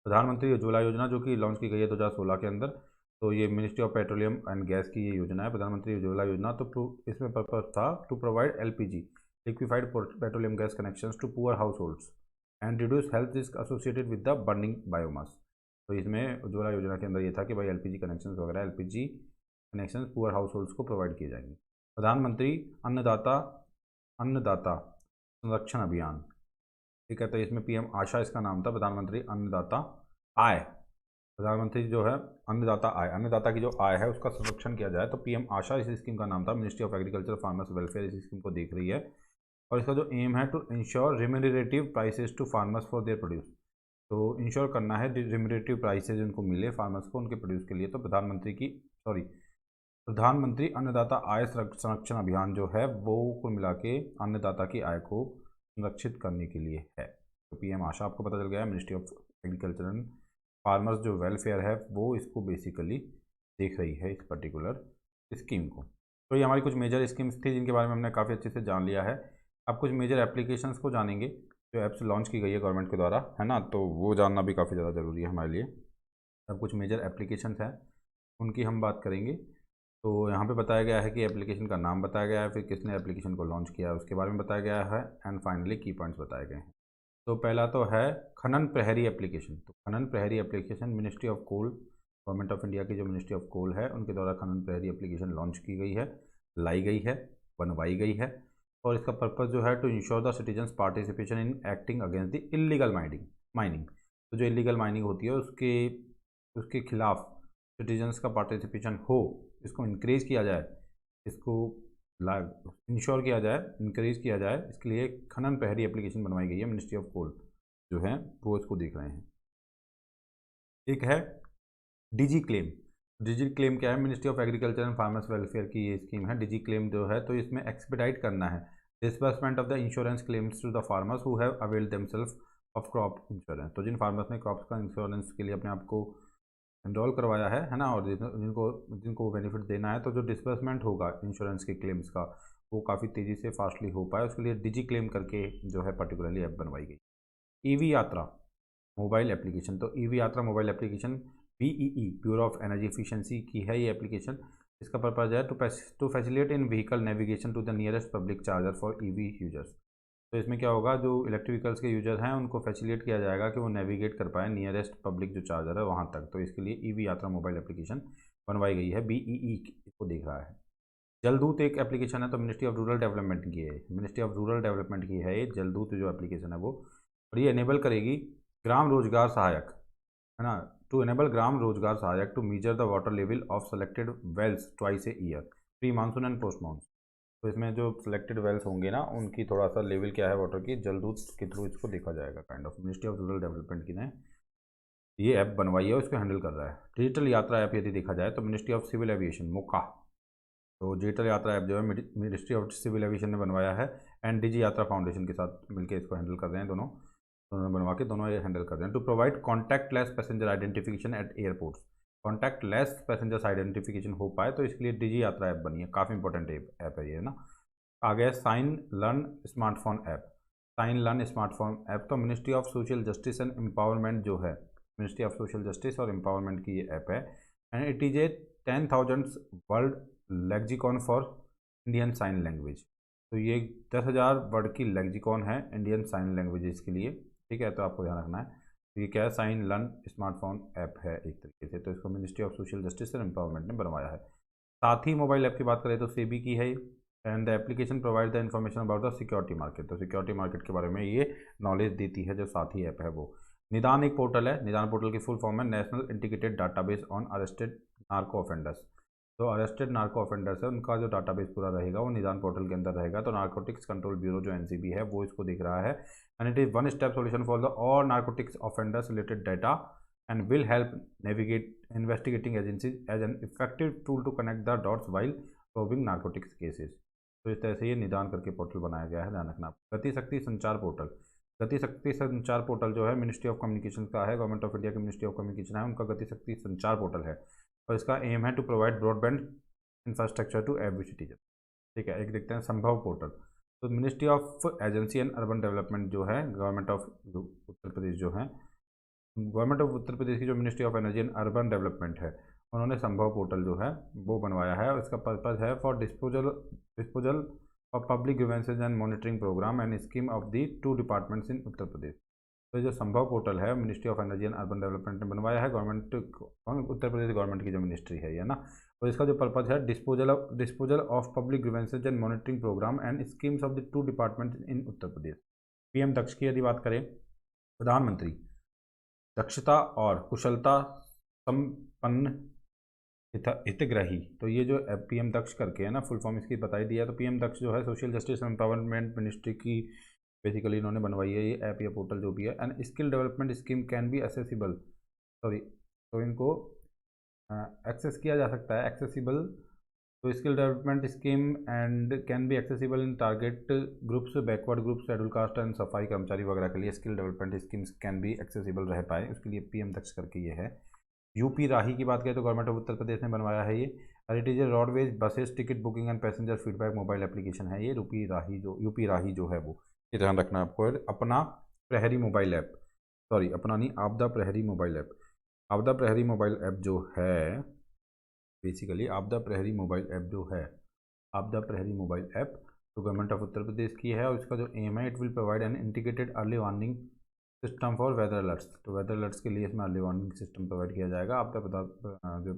प्रधानमंत्री उज्ज्वला योजना जो कि लॉन्च की गई है 2016 के अंदर। तो ये ministry of petroleum and gas की ये योजना है, प्रधानमंत्री उज्ज्वला योजना। तो इसमें पर्पस था to provide LPG liquefied petroleum gas connections to poor house holds and reduce health risk associated with the burning biomass. तो इसमें उज्ज्वला योजना के अंदर ये था कि भाई एलपीजी कनेक्शंस वगैरह, LPG connections poor house holds को प्रोवाइड किए जाएंगे। प्रधानमंत्री अन्नदाता संरक्षण अभियान, ठीक है। तो इसमें पीएम आशा इसका नाम था, प्रधानमंत्री अन्नदाता आय। प्रधानमंत्री जो है अन्नदाता आय, अन्नदाता की जो आय है उसका संरक्षण किया जाए। तो पीएम आशा इस स्कीम का नाम था। Ministry of agriculture farmers welfare इस स्कीम को देख रही है। और इसका जो एम है to ensure remunerative prices to farmers for their produce. तो इंश्योर करना है रिम्यूनरेटिव प्राइसेज उनको मिले फार्मर्स को उनके प्रोड्यूस के लिए। तो प्रधानमंत्री अन्नदाता आय संरक्षण अभियान जो है वो कुल मिला के अन्नदाता की आय को संरक्षित करने के लिए है। तो पीएम आशा आपको पता चल गया है। Ministry of agriculture and farmers जो वेलफेयर है वो इसको बेसिकली देख रही है, इस पर्टिकुलर स्कीम को। तो ये हमारी कुछ मेजर स्कीम्स थी जिनके बारे में हमने काफ़ी अच्छे से जान लिया है। अब कुछ मेजर एप्लीकेशंस को जानेंगे जो ऐप्स लॉन्च की गई है गवर्नमेंट के द्वारा, है ना। तो वो जानना भी काफ़ी ज़्यादा ज़रूरी है हमारे लिए। अब कुछ मेजर एप्लीकेशंस हैं उनकी हम बात करेंगे। तो यहाँ पे बताया गया है कि एप्लीकेशन का नाम बताया गया है, फिर किसने एप्लीकेशन को लॉन्च किया है उसके बारे में बताया गया है, एंड फाइनली की पॉइंट्स बताए गए हैं। तो पहला तो है खनन प्रहरी एप्लीकेशन। तो Khanan Prahari application ministry of coal, government of India की जो मिनिस्ट्री ऑफ कोल है उनके द्वारा खनन प्रहरी एप्लीकेशन लॉन्च की गई है, लाई गई है, बनवाई गई है। और इसका पर्पस जो है to ensure the citizens participation in acting against the illegal mining. तो जो इलीगल माइनिंग होती है उसके खिलाफ सिटीजन्स का पार्टिसिपेशन हो, इसको इंक्रेज किया जाए, इसको इंश्योर किया जाए, इंकरेज किया जाए, इसके लिए खनन प्रहरी एप्लीकेशन बनवाई गई है। मिनिस्ट्री ऑफ कोल जो है वो इसको देख रहे हैं। एक है डिजी क्लेम। डिजी क्लेम क्या है? Ministry of agriculture and farmers welfare की ये स्कीम है। डिजी क्लेम जो है तो इसमें एक्सपेडाइट करना है disbursement of the insurance claims to the farmers who have availed themselves of crop insurance. तो जिन फार्मर्स ने क्रॉप्स का इंश्योरेंस के लिए अपने आप को एनरोल करवाया है ना, और जिनको बेनिफिट देना है, तो जो डिसबर्समेंट होगा इंश्योरेंस के क्लेम्स का वो काफ़ी तेज़ी से फास्टली हो पाए, उसके लिए डिजी क्लेम करके जो है पर्टिकुलरली ऐप बनवाई गई। EV Yatra mobile application. तो EV Yatra mobile application BEE bureau of energy efficiency की है ये एप्लीकेशन। इसका पर्पज है to facilitate in vehicle navigation to the nearest public charger for EV users. तो इसमें क्या होगा, जो इलेक्ट्रिक व्हीकल्स के यूजर हैं उनको फैसिलिटेट किया जाएगा कि वो नेविगेट कर पाए नियरेस्ट पब्लिक जो चार्जर है वहाँ तक। तो इसके लिए ईवी यात्रा मोबाइल एप्लीकेशन बनवाई गई है, BEE को देख रहा है। जलदूत एक एप्लीकेशन है, तो मिनिस्ट्री ऑफ रूरल डेवलपमेंट की है, मिनिस्ट्री ऑफ रूरल डेवलपमेंट की है ये जलदूत जो एप्लीकेशन है वो। और ये इनेबल करेगी ग्राम रोजगार सहायक, है ना। टू एनेबल ग्राम रोजगार सहायक to measure the water level of selected wells twice a year, pre monsoon and post monsoon. तो इसमें जो सिलेक्टेड वेल्स होंगे ना, उनकी थोड़ा सा लेवल क्या है वाटर की, जलदूत के थ्रू इसको देखा जाएगा। Kind of ministry of rural development की ने ये ऐप बनवाई है, उसको हैंडल कर रहा है। डिजिटल यात्रा ऐप यदि देखा जाए तो मिनिस्ट्री ऑफ सिविल एविएशन मोका, तो डिजिटल यात्रा ऐप जो है मिनिस्ट्री ऑफ सिविल एविएशन ने बनवाया है एंड डिजी यात्रा फाउंडेशन के साथ मिलकर इसको हैंडल कर रहे हैं। दोनों दोनों बनवा के दोनों ये हैंडल कर रहे हैं। To provide contact less passenger identification at airports, contact less passengers identification हो पाए तो इसके लिए डिजी यात्रा ऐप बनी है। काफ़ी इंपॉर्टेंट ऐप है ये ना। आगे है sign learn smartphone app. Sign learn smartphone app तो ministry of social justice and empowerment जो है, मिनिस्ट्री ऑफ सोशल जस्टिस और एम्पावरमेंट की ये ऐप है। And it is a 10,000 word lexicon for Indian sign language. तो ये 10,000 वर्ड की लेक्सिकॉन है इंडियन साइन लैंग्वेजेस के लिए। ठीक है, तो आपको ध्यान रखना है। तो ये क्या है, साइन लर्न स्मार्टफोन ऐप है एक तरीके से। तो इसको ministry of social justice and empowerment ने बनवाया है। साथ ही मोबाइल ऐप की बात करें तो सेबी की है। And the application provide the information about the security market, तो सिक्योरिटी मार्केट के बारे में ये नॉलेज देती है जो साथी ऐप है वो। निदान एक पोर्टल है, निदान पोर्टल की फुल फॉर्म है national integrated database on arrested narco offenders. तो अरेस्टेड नार्को ऑफेंडर्स है उनका जो डाटाबेस पूरा रहेगा वो निदान पोर्टल के अंदर रहेगा। तो नार्कोटिक्स कंट्रोल ब्यूरो जो एनसीबी है वो इसको देख रहा है। And it is one step solution for the all narcotics offenders related data and will help navigate investigating agencies as an effective tool to connect the dots while solving narcotics cases. तो इस तरह से ये निदान करके portal बनाया गया है, ध्यान रखना। गति शक्ति संचार पोर्टल, गति शक्ति संचार पोर्टल जो है मिनिस्ट्री ऑफ कम्युनिकेशन का है, गवर्नमेंट ऑफ इंडिया की मिनिस्ट्री ऑफ कम्युनिकेशन है, उनका गति शक्ति संचार पोर्टल है। और इसका एम है to provide broadband infrastructure to every citizen. ठीक है, एक देखते हैं संभव पोर्टल। तो ministry of agency and urban development जो है गवर्नमेंट ऑफ उत्तर प्रदेश जो है, गवर्नमेंट ऑफ उत्तर प्रदेश की जो ministry of energy and urban development है, उन्होंने संभव पोर्टल जो है वो बनवाया है। और इसका पर्पज़ है for disposal of public grievances and monitoring program and scheme of the 2 departments in Uttar Pradesh. तो जो संभव पोर्टल है ministry of energy and urban development ने बनवाया है, गवर्नमेंट उत्तर प्रदेश गवर्नमेंट की जो मिनिस्ट्री है ये ना। और इसका जो पर्पज़ है disposal of public grievances and monitoring program and schemes of the 2 departments in Uttar Pradesh. PM Daksh की यदि बात करें, प्रधानमंत्री दक्षता और कुशलता संपन्न हितग्राही, तो ये जो पीएम दक्ष करके है ना, फुल फॉर्म इसकी बताई दिया है। तो पीएम दक्ष जो है सोशल जस्टिस एम्पावरमेंट मिनिस्ट्री की बेसिकली इन्होंने बनवाई है ये ऐप या पोर्टल जो भी है। And skill development scheme can be accessible, sorry, तो इनको एक्सेस किया जा सकता है, एक्सेसिबल। तो skill development scheme and can be accessible in target groups, backward groups, schedule caste and सफाई कर्मचारी वगैरह के लिए skill development schemes can be accessible रह पाए, उसके लिए पीएम दक्ष करके ये है। यूपी राही की बात करें तो गवर्नमेंट ऑफ उत्तर प्रदेश ने बनवाया है ये। और it is A roadways buses ticket booking and passenger feedback mobile application है ये। यूपी राही जो है वो, ये ध्यान रखना आपको। अपना प्रहरी मोबाइल ऐप, सॉरी अपना नहीं, आपदा प्रहरी मोबाइल ऐप। आपदा प्रहरी मोबाइल ऐप जो है बेसिकली, आपदा प्रहरी मोबाइल ऐप जो है, आपदा प्रहरी मोबाइल ऐप तो गवर्नमेंट ऑफ उत्तर प्रदेश की है। और इसका जो एम है, it will provide an integrated early warning system for weather alerts. तो वेदर अलर्ट्स के लिए इसमें अर्ली वार्निंग सिस्टम प्रोवाइड किया जाएगा। आपका जो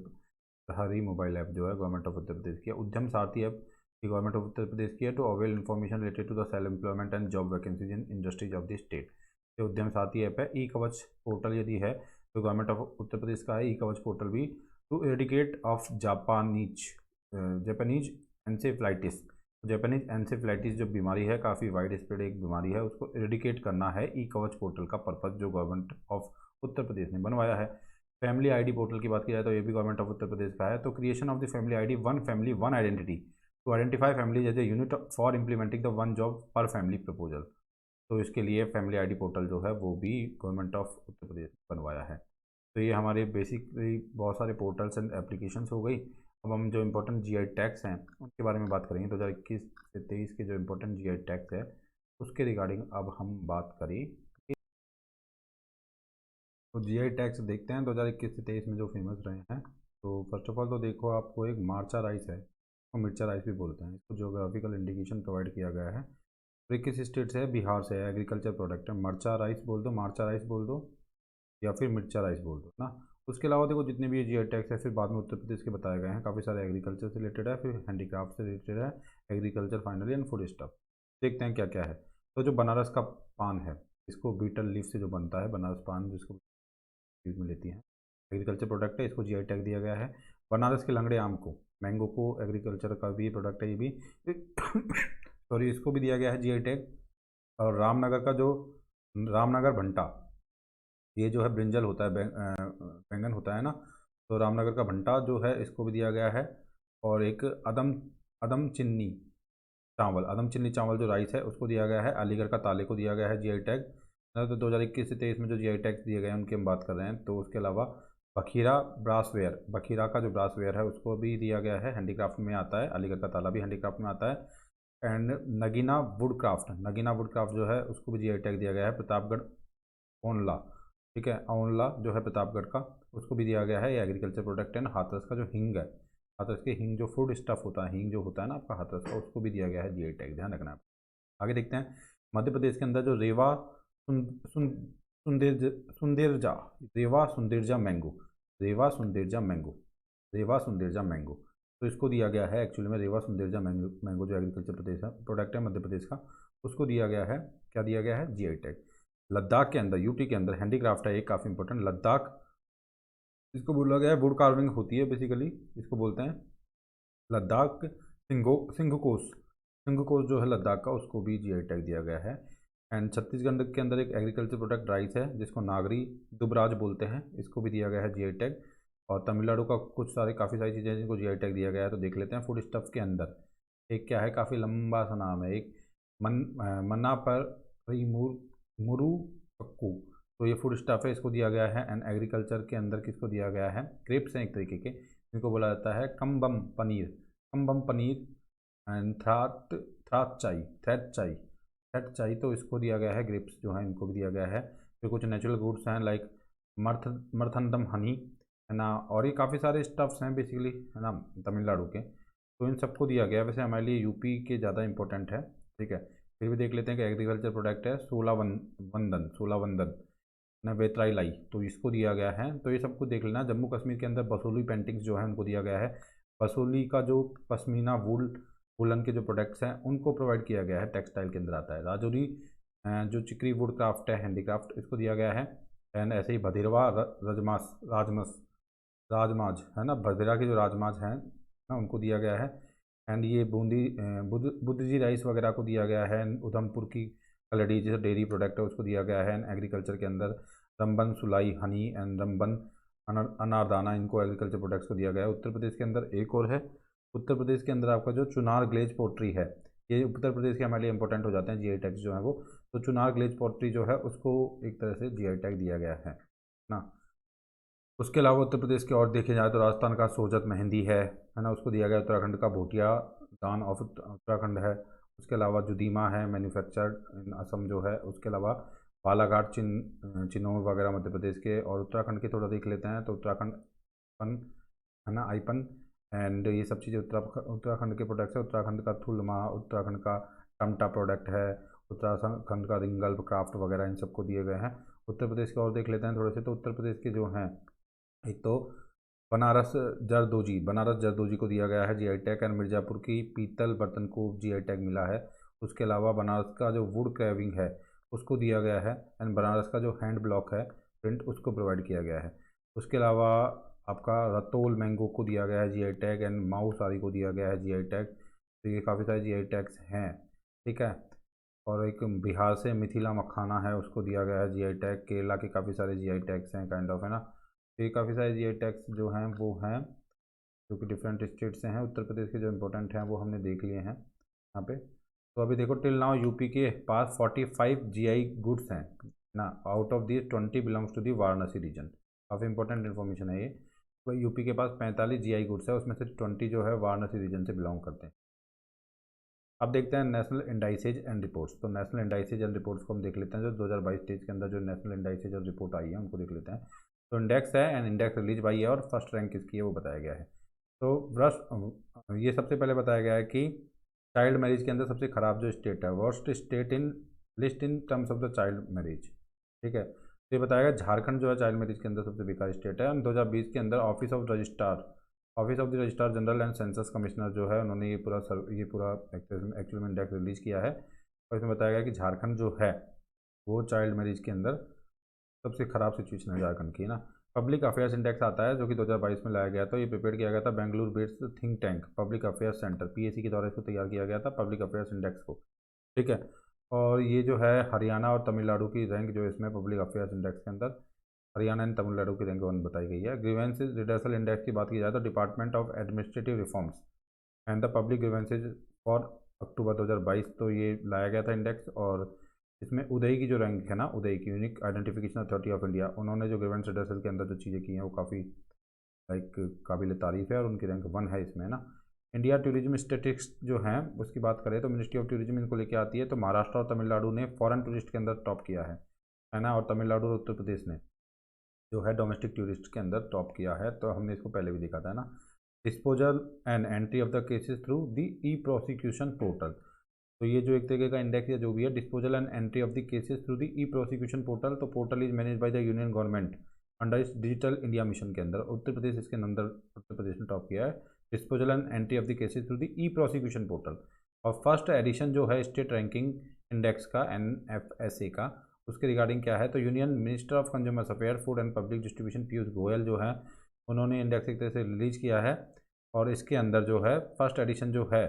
प्रहरी मोबाइल ऐप जो है गवर्नमेंट ऑफ उत्तर प्रदेश की है। उद्यम सारथी ऐप की गवर्नमेंट ऑफ उत्तर प्रदेश की है to avail information related to the self employment and job vacancies in industries of the state. ये उद्यम सारथी ऐप है। ई कवच पोर्टल यदि है तो गवर्नमेंट ऑफ उत्तर प्रदेश का है ई कवच पोर्टल भी। To eradicate of Japanese encephalitis, Japanese encephalitis जो बीमारी है काफ़ी वाइड स्प्रेड एक बीमारी है, उसको एडिकेट करना है ई कवच पोर्टल का पर्पज़ जो गवर्नमेंट ऑफ उत्तर प्रदेश ने बनवाया है। फैमिली आईडी पोर्टल की बात की जाए तो ये भी गवर्नमेंट ऑफ उत्तर प्रदेश का है। तो creation of the family ID, one family one identity to identify family as a unit for implementing the one job per family proposal. तो इसके लिए फैमिली आईडी पोर्टल जो है वो भी गवर्नमेंट ऑफ उत्तर प्रदेश बनवाया है। तो ये हमारे बेसिकली बहुत सारे पोर्टल्स एंड एप्लीकेशंस हो गई। अब हम जो इम्पोर्टेंट जीआई टैग्स हैं उनके बारे में बात करेंगे। 2021 से 23 के जो इम्पोर्टेंट जीआई टैग्स है उसके रिगार्डिंग अब हम बात करें। तो जीआई टैग्स देखते हैं 2021 से 23 में जो फेमस रहे हैं। तो फर्स्ट ऑफ ऑल तो देखो, आपको एक मार्चा राइस है, तो मिर्चा राइस भी बोलते हैं इसको, जोग्राफिकल इंडिकेशन प्रोवाइड किया गया है। तो किस स्टेट से है, बिहार से है, एग्रीकल्चर प्रोडक्ट है। मर्चा राइस बोल दो, मार्चा राइस बोल दो या फिर मिर्चा राइस बोल दो ना। उसके अलावा देखो जितने भी ये जीआई टैग्स है फिर बाद में उत्तर प्रदेश के बताए गए हैं। काफ़ी सारे एग्रीकल्चर से रिलेटेड है, फिर हैंडीक्राफ्ट से रिलेटेड है, agriculture finally and food stuff. देखते हैं क्या क्या है। तो जो बनारस का पान है, इसको बीटल लीफ से जो बनता है बनारस पान, जिसको यूज में लेती हैं। एग्रीकल्चर प्रोडक्ट है, इसको जीआई टैग दिया गया है। बनारस के लंगड़े आम को, मैंगो को एग्रीकल्चर का भी प्रोडक्ट है ये भी सॉरी, इसको भी दिया गया है जीआई टैग। और रामनगर का जो रामनगर भंटा, ये जो है ब्रिंजल होता है, बैंगन होता है ना, तो रामनगर का भंटा जो है इसको भी दिया गया है। और एक अदम अदम चिन्नी चावल, अदम चिन्नी चावल जो राइस है उसको दिया गया है। अलीगढ़ का ताले को दिया गया है जीआई टैग। तो 2021 से 23 में जो जीआई टैग दिए गए हैं उनकी हम बात कर रहे हैं। तो उसके अलावा बखीरा ब्रासवेयर, बखीरा का जो ब्रासवेयर है उसको भी दिया गया है, हैंडीक्राफ्ट में आता है। अलीगढ़ का ताला भी हैंडीक्राफ्ट में आता है। And Nagina would craft, Nagina would craft जो है उसको भी जीआई टैग दिया गया है। प्रतापगढ़ ओनला, ठीक है, ओनला जो है प्रतापगढ़ का, उसको भी दिया गया है। ये एग्रीकल्चर प्रोडक्ट है। हाथरस का जो हींग है, हाथरस के हींग जो फूड स्टफ होता है, हींग जो होता है ना आपका हाथरस का, उसको भी दिया गया है जीआई टैग, ध्यान रखना है। आगे देखते हैं, मध्य प्रदेश के अंदर जो रेवा सुंदेरजा, रेवा सुंदेरजा मैंगो, रेवा सुंदेरजा मैंगो, रेवा सुंदेरजा मैंगो, तो इसको दिया गया है एक्चुअली में रेवा सुंदेरजा मैंगो, मैंगो जो एग्रीकल्चर प्रदेश है प्रोडक्ट है मध्य प्रदेश का, उसको दिया गया है, क्या दिया गया है, जीआई टैग। लद्दाख के अंदर, यूटी के अंदर हैंडीक्राफ्ट है, ये काफ़ी इंपॉर्टेंट, लद्दाख, इसको बोला गया है वुड कार्विंग होती है बेसिकली, इसको बोलते हैं लद्दाख सिंघकोस, सिंघकोस जो है लद्दाख का, उसको भी जीआई टैग दिया गया है। एंड छत्तीसगढ़ के अंदर एक एग्रीकल्चर प्रोडक्ट राइस है जिसको नागरी दुबराज बोलते हैं, इसको भी दिया गया है जीआई टैग। और तमिलनाडु का कुछ सारे काफ़ी सारी चीज़ें जिनको जीआई टैग दिया गया है, तो देख लेते हैं। फूड स्टफ के अंदर एक क्या है, काफ़ी लंबा सा नाम है, एक मन्ना पर मुरू पक्कू, तो ये फूड स्टफ है, इसको दिया गया है। एंड एग्रीकल्चर के अंदर किसको दिया गया है, क्रेप्स हैं एक तरीके के, इनको बोला जाता है कम्बम पनीर, कम्बम पनीर। एंड थ्रैट चाई, तो इसको दिया गया है, ग्रेप्स जो है इनको भी दिया गया है। फिर कुछ नेचुरल गुड्स हैं लाइक मर्थनदम हनी, है ना, और ये काफ़ी सारे स्टफ्स हैं बेसिकली, है ना, तमिलनाडु के, तो इन सबको दिया गया है। वैसे हमारे लिए यूपी के ज़्यादा इंपॉर्टेंट है, ठीक है। फिर भी देख लेते हैं कि एग्रीकल्चर प्रोडक्ट है सोला वंदन न वेतराई लाई, तो इसको दिया गया है। तो ये सबको देख लेना। जम्मू कश्मीर के अंदर बसोली पेंटिंग्स जो है उनको दिया गया है। बसोली का जो पश्मीना वुलन के जो प्रोडक्ट्स हैं उनको प्रोवाइड किया गया है, टेक्सटाइल के अंदर आता है। राजौरी जो चिकरी वुड क्राफ्ट है, हैंडीक्राफ्ट, इसको दिया गया है। एंड ऐसे ही भदेरवा राजमाज है ना, भदेरा के जो राजमाज हैं ना उनको दिया गया है। एंड ये बूंदी बुद्धजी राइस वगैरह को दिया गया है। उधमपुर की कलड़ी जैसे डेयरी प्रोडक्ट है उसको दिया गया है। एंड एग्रीकल्चर के अंदर रंबन सुलाई हनी एंड रंबन अनारदाना, इनको एग्रीकल्चर प्रोडक्ट्स को दिया गया है। उत्तर प्रदेश के अंदर एक और है, उत्तर प्रदेश के अंदर आपका जो चुनार ग्लेज पोट्री है, ये उत्तर प्रदेश के हमारे लिए इंपॉर्टेंट हो जाते हैं जीआई टैग जो है वो, तो चुनार ग्लेज पोट्री जो है उसको एक तरह से जीआई टैग दिया गया है ना। उसके अलावा उत्तर प्रदेश के और देखे जाए तो राजस्थान का सोजत मेहंदी है ना, उसको दिया गया। उत्तराखंड का भोटिया दान ऑफ उत्तराखंड है। उसके अलावा जुदीमा है मैन्युफैक्चर्ड इन असम जो है। उसके अलावा बालाघाट चिन्नौर वगैरह मध्य प्रदेश के। और उत्तराखंड के थोड़ा देख लेते हैं तो उत्तराखंड पन है ना, आईपन, एंड ये सब चीज़ें उत्तराखंड के प्रोडक्ट्स है। उत्तराखंड का थुलमा, उत्तराखंड का टमटा प्रोडक्ट है, उत्तराखंड का रिंगल क्राफ्ट वगैरह, इन सबको दिए गए हैं। उत्तर प्रदेश के और देख लेते हैं थोड़े से, तो उत्तर प्रदेश के जो हैं, एक तो बनारस जरदोजी को दिया गया है जीआई टैग। एंड मिर्ज़ापुर की पीतल बर्तन को जीआई टैग मिला है। उसके अलावा बनारस का जो वुड कैविंग है उसको दिया गया है। एंड बनारस का जो हैंड ब्लॉक है प्रिंट, उसको प्रोवाइड किया गया है। उसके अलावा आपका रतौल मैंगो को दिया गया है जीआई टैग। एंड माऊ साड़ी को दिया गया है जीआई टैग। तो ये काफ़ी सारे जीआई टैग्स हैं, ठीक है। और एक बिहार से मिथिला मखाना है, उसको दिया गया है जीआई टैग। केरला के काफ़ी सारे जीआई टैग्स हैं काइंड ऑफ, है ना। तो ये काफ़ी सारे जीआई टैग्स जो हैं वो हैं जो कि डिफरेंट स्टेट से हैं। उत्तर प्रदेश के जो इंपॉर्टेंट हैं वो हमने देख लिए हैं यहाँ पे। तो अभी देखो टिल नाउ यूपी के पास 45 जीआई गुड्स हैं ना, out of this 20 belongs to the Varanasi region. काफ़ी इंपॉर्टेंट इन्फॉर्मेशन है ये। तो यूपी के पास 45 जीआई गुड्स है, उसमें से 20 जो है वाराणसी रीजन से बिलोंग करते हैं। अब देखते हैं नेशनल इंडाइसेज एंड रिपोर्ट्स। तो नेशनल इंडाइसेज एंड रिपोर्ट्स को हम देख लेते हैं, जो 2022 तेईस के अंदर जो नेशनल इंडाइसेज और रिपोर्ट आई है उनको देख लेते हैं। तो इंडेक्स है एंड इंडेक्स रिलीज बाई है और फर्स्ट रैंक किसकी है वो बताया गया है। तो ये सबसे पहले बताया गया है कि चाइल्ड मैरिज के अंदर सबसे खराब जो स्टेट है, worst state in list in terms of the child marriage, ठीक है। तो ये बताया गया झारखंड जो है चाइल्ड मैरिज के अंदर सबसे बेकार स्टेट है। 2020 के अंदर office of the registrar general and census commissioner जो है उन्होंने ये पूरा एक्चुअल में इंडेक्स रिलीज किया है। और इसमें बताया गया कि झारखंड जो है वो चाइल्ड मैरिज के अंदर सबसे ख़राब सिचुएशन है झारखंड की, ना। पब्लिक अफेयर्स इंडेक्स आता है जो कि 2022 में लाया गया था। ये प्रिपेयर किया गया था Bengaluru based think tank public affairs centre PAC के द्वारा इसको तैयार किया गया था, पब्लिक अफेयर्स इंडेक्स को। ठीक है, और ये जो है हरियाणा और तमिलनाडु की रैंक जो इसमें पब्लिक अफेयर्स इंडेक्स के अंदर हरियाणा एंड तमिलनाडु की रैंक 1 बताई गई है। ग्रीवेंसेज रिडर्सल इंडेक्स की बात की जाए तो department of administrative reforms and the public grievances for October 2022, तो ये लाया गया था इंडेक्स। और इसमें उदय की जो रैंक है ना, उदय की unique identification authority of India, उन्होंने जो ग्रीवेंस रिडर्सल के अंदर जो चीज़ें की हैं वो काफ़ी लाइक काबिल तारीफ़ है और उनकी रैंक 1 है इसमें, है ना। इंडिया टूरिज्म स्टेटिस्टिक्स जो हैं उसकी बात करें तो मिनिस्ट्री ऑफ टूरिज्म इनको लेके आती है। तो महाराष्ट्र और तमिलनाडु ने फॉरेन टूरिस्ट के अंदर टॉप किया है ना, और तमिलनाडु और उत्तर प्रदेश ने जो है डोमेस्टिक टूरिस्ट के अंदर टॉप किया है। तो हमने इसको पहले भी देखा था, है ना। Disposal and entry of the cases through the e prosecution portal, तो ये जो एक तरीके का इंडेक्स या जो भी है, disposal and entry of the cases through the e prosecution portal, तो portal is manage by the union government under इस डिजिटल इंडिया मिशन के अंदर। उत्तर प्रदेश इसके अंदर उत्तर प्रदेश ने टॉप किया है, disposal and entry of the cases through the e prosecution portal. और फर्स्ट एडिशन जो है स्टेट रैंकिंग इंडेक्स का NFSA का, उसके रिगार्डिंग क्या है, तो union minister of consumers affair food and public distribution Piyush Goyal जो है उन्होंने इंडेक्स एक तरह से रिलीज़ किया है। और इसके अंदर जो है फर्स्ट एडिशन जो है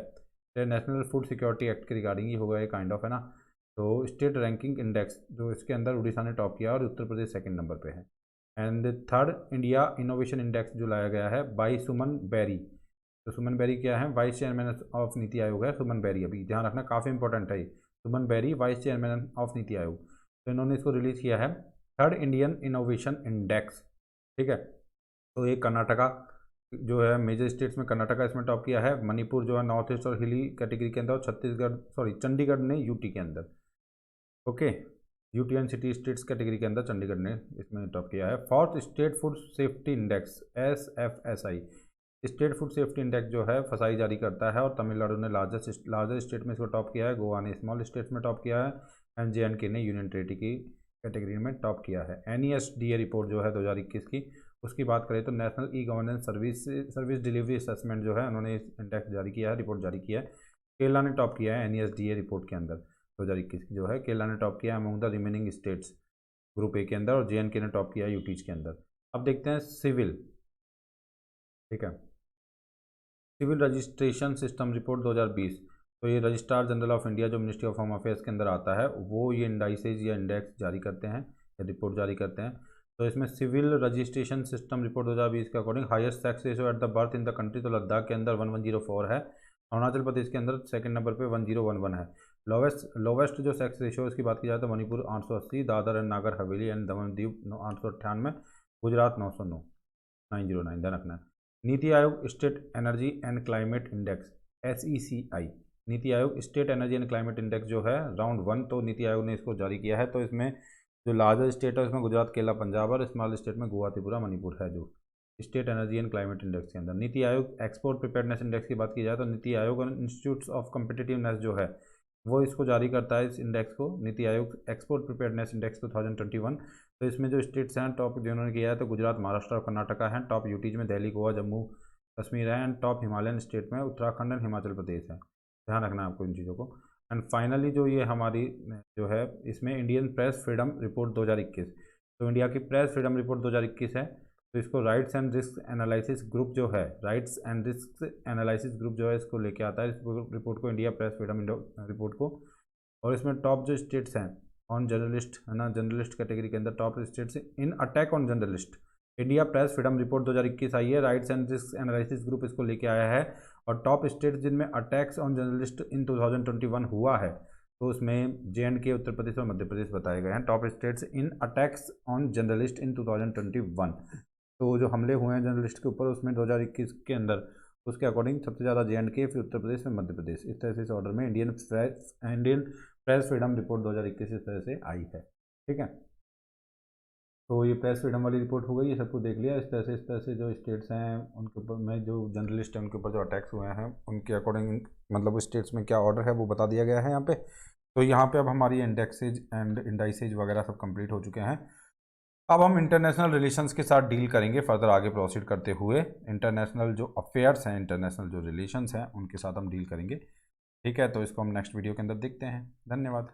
नेशनल फूड सिक्योरिटी एक्ट के रिगार्डिंग ही होगा ये काइंड ऑफ, है ना। तो स्टेट रैंकिंग इंडेक्स जो इसके अंदर उड़ीसा ने टॉप किया और उत्तर प्रदेश सेकंड नंबर पे है। And third India innovation index जो लाया गया है बाई सुमन बेरी, तो सुमन बेरी क्या है, vice chairman of NITI Aayog है सुमन बेरी, अभी ध्यान रखना काफ़ी इंपॉर्टेंट है, सुमन berry vice chairman of NITI Aayog. तो इन्होंने इसको रिलीज़ किया है, थर्ड इंडियन इनोवेशन इंडेक्स। ठीक है, तो ये कर्नाटका जो है मेजर स्टेट्स में कर्नाटका इसमें टॉप किया है, मणिपुर जो है नॉर्थ ईस्ट और हिली कैटेगरी के अंदर, और छत्तीसगढ़ चंडीगढ़ ने यूटी के अंदर, okay, UT and city states category के अंदर चंडीगढ़ ने इसमें टॉप किया है। Fourth state food safety index SFSI, state food safety index जो है फसाई जारी करता है, और तमिलनाडु ने लार्जेस्ट स्टेट में इसको टॉप किया है, गोवा ने स्मॉल स्टेट्स में टॉप किया है, एंड JNK ने यूनियन टेरिटरी की कैटेगरी में टॉप किया है। NESDA रिपोर्ट जो है 2021 की, उसकी बात करें तो national e governance service delivery assessment जो है उन्होंने इंडेक्स जारी किया है, रिपोर्ट जारी किया है। केरला ने टॉप किया है NESDA रिपोर्ट के अंदर 2021 की जो है, केरला ने टॉप किया है among the remaining states group A के अंदर, और JNK ने टॉप किया है यूटीज के अंदर। अब देखते हैं सिविल। ठीक है, सिविल रजिस्ट्रेशन सिस्टम रिपोर्ट 2020, तो ये रजिस्ट्रार जनरल ऑफ इंडिया जो मिनिस्ट्री ऑफ होम अफेयर्स के अंदर आता है वो ये इंडाइसेज या इंडेक्स जारी करते हैं या रिपोर्ट जारी करते हैं। तो इसमें सिविल रजिस्ट्रेशन सिस्टम रिपोर्ट 2020 के according highest sex ratio at the birth in the country, तो लद्दाख के अंदर 1104 है, अरुणाचल प्रदेश के अंदर सेकंड नंबर पे 1011 है। लोवेस्ट जो सेक्स रेशियो इसकी बात की जाए तो मणिपुर 880, दादर एंड नागर हवेली एंड दमन दीव 898, गुजरात 909 909 ध्यान रखना है। NITI Aayog state energy and climate index SECI, NITI Aayog state energy and climate index जो है राउंड 1, तो नीति आयोग ने इसको जारी किया है। तो इसमें जो लार्जर स्टेट है उसमें गुजरात, केरला, पंजाब, और स्मॉल स्टेट में गोवा, त्रिपुरा, मणिपुर है जो state energy and climate index के अंदर। NITI Aayog export preparedness index की बात की जाए तो नीति आयोग और इंस्टीट्यूट्स ऑफ कम्पिटिटिवनेस जो है वो इसको जारी करता है इस इंडेक्स को, NITI Aayog export preparedness index 2021। तो इसमें जो स्टेट्स हैं टॉप जिन्होंने किया है तो गुजरात, महाराष्ट्र और कर्नाटका हैं, टॉप यूटीज में दिल्ली, गोवा, जम्मू कश्मीर है, एंड टॉप हिमालयन स्टेट में उत्तराखंड एंड हिमाचल प्रदेश है। ध्यान रखना है आपको इन चीज़ों को। एंड फाइनली जो ये हमारी जो है इसमें इंडियन प्रेस फ्रीडम रिपोर्ट 2021, तो इंडिया की प्रेस फ्रीडम रिपोर्ट 2021 है। तो इसको rights and risk analysis group जो है, rights and risk analysis group जो है इसको लेके आता है इस रिपोर्ट को, इंडिया प्रेस फ्रीडम रिपोर्ट को। और इसमें टॉप जो स्टेट्स हैं ऑन जर्नलिस्ट, है ना, जर्नलिस्ट कैटेगरी के अंदर top states in attack on journalist, India press freedom report 2021 आई है, rights and risk analysis group इसको लेके आया है। और टॉप स्टेट्स जिनमें अटैक्स ऑन जर्नलिस्ट इन 2021 हुआ है तो उसमें JNK, उत्तर प्रदेश और मध्य प्रदेश बताए गए हैं top states in attacks on journalist इन 2021। तो जो हमले हुए हैं जर्नलिस्ट के ऊपर उसमें 2021 के अंदर उसके अकॉर्डिंग सबसे ज़्यादा JNK, फिर उत्तर प्रदेश, फिर मध्य प्रदेश, इस तरह से इस ऑर्डर में इंडियन प्रेस फ्रीडम रिपोर्ट 2021 इस तरह से आई है। ठीक है, तो ये प्रेस फ्रीडम वाली रिपोर्ट हो गई, ये सबको देख लिया। इस तरह से जो स्टेट्स हैं उनके ऊपर में जो जर्नलिस्ट हैं उनके ऊपर जो अटैक्स हुए हैं उनके अकॉर्डिंग मतलब स्टेट्स में क्या ऑर्डर है वो बता दिया गया है यहाँ पे। तो यहाँ पे अब हमारी इंडेक्सेज एंड इंडाइसेज वगैरह सब कंप्लीट हो चुके हैं। अब हम इंटरनेशनल रिलेशंस के साथ डील करेंगे फर्दर आगे प्रोसीड करते हुए। इंटरनेशनल जो अफेयर्स हैं, इंटरनेशनल जो रिलेशंस हैं उनके साथ हम डील करेंगे। ठीक है, तो इसको हम नेक्स्ट वीडियो के अंदर देखते हैं। धन्यवाद।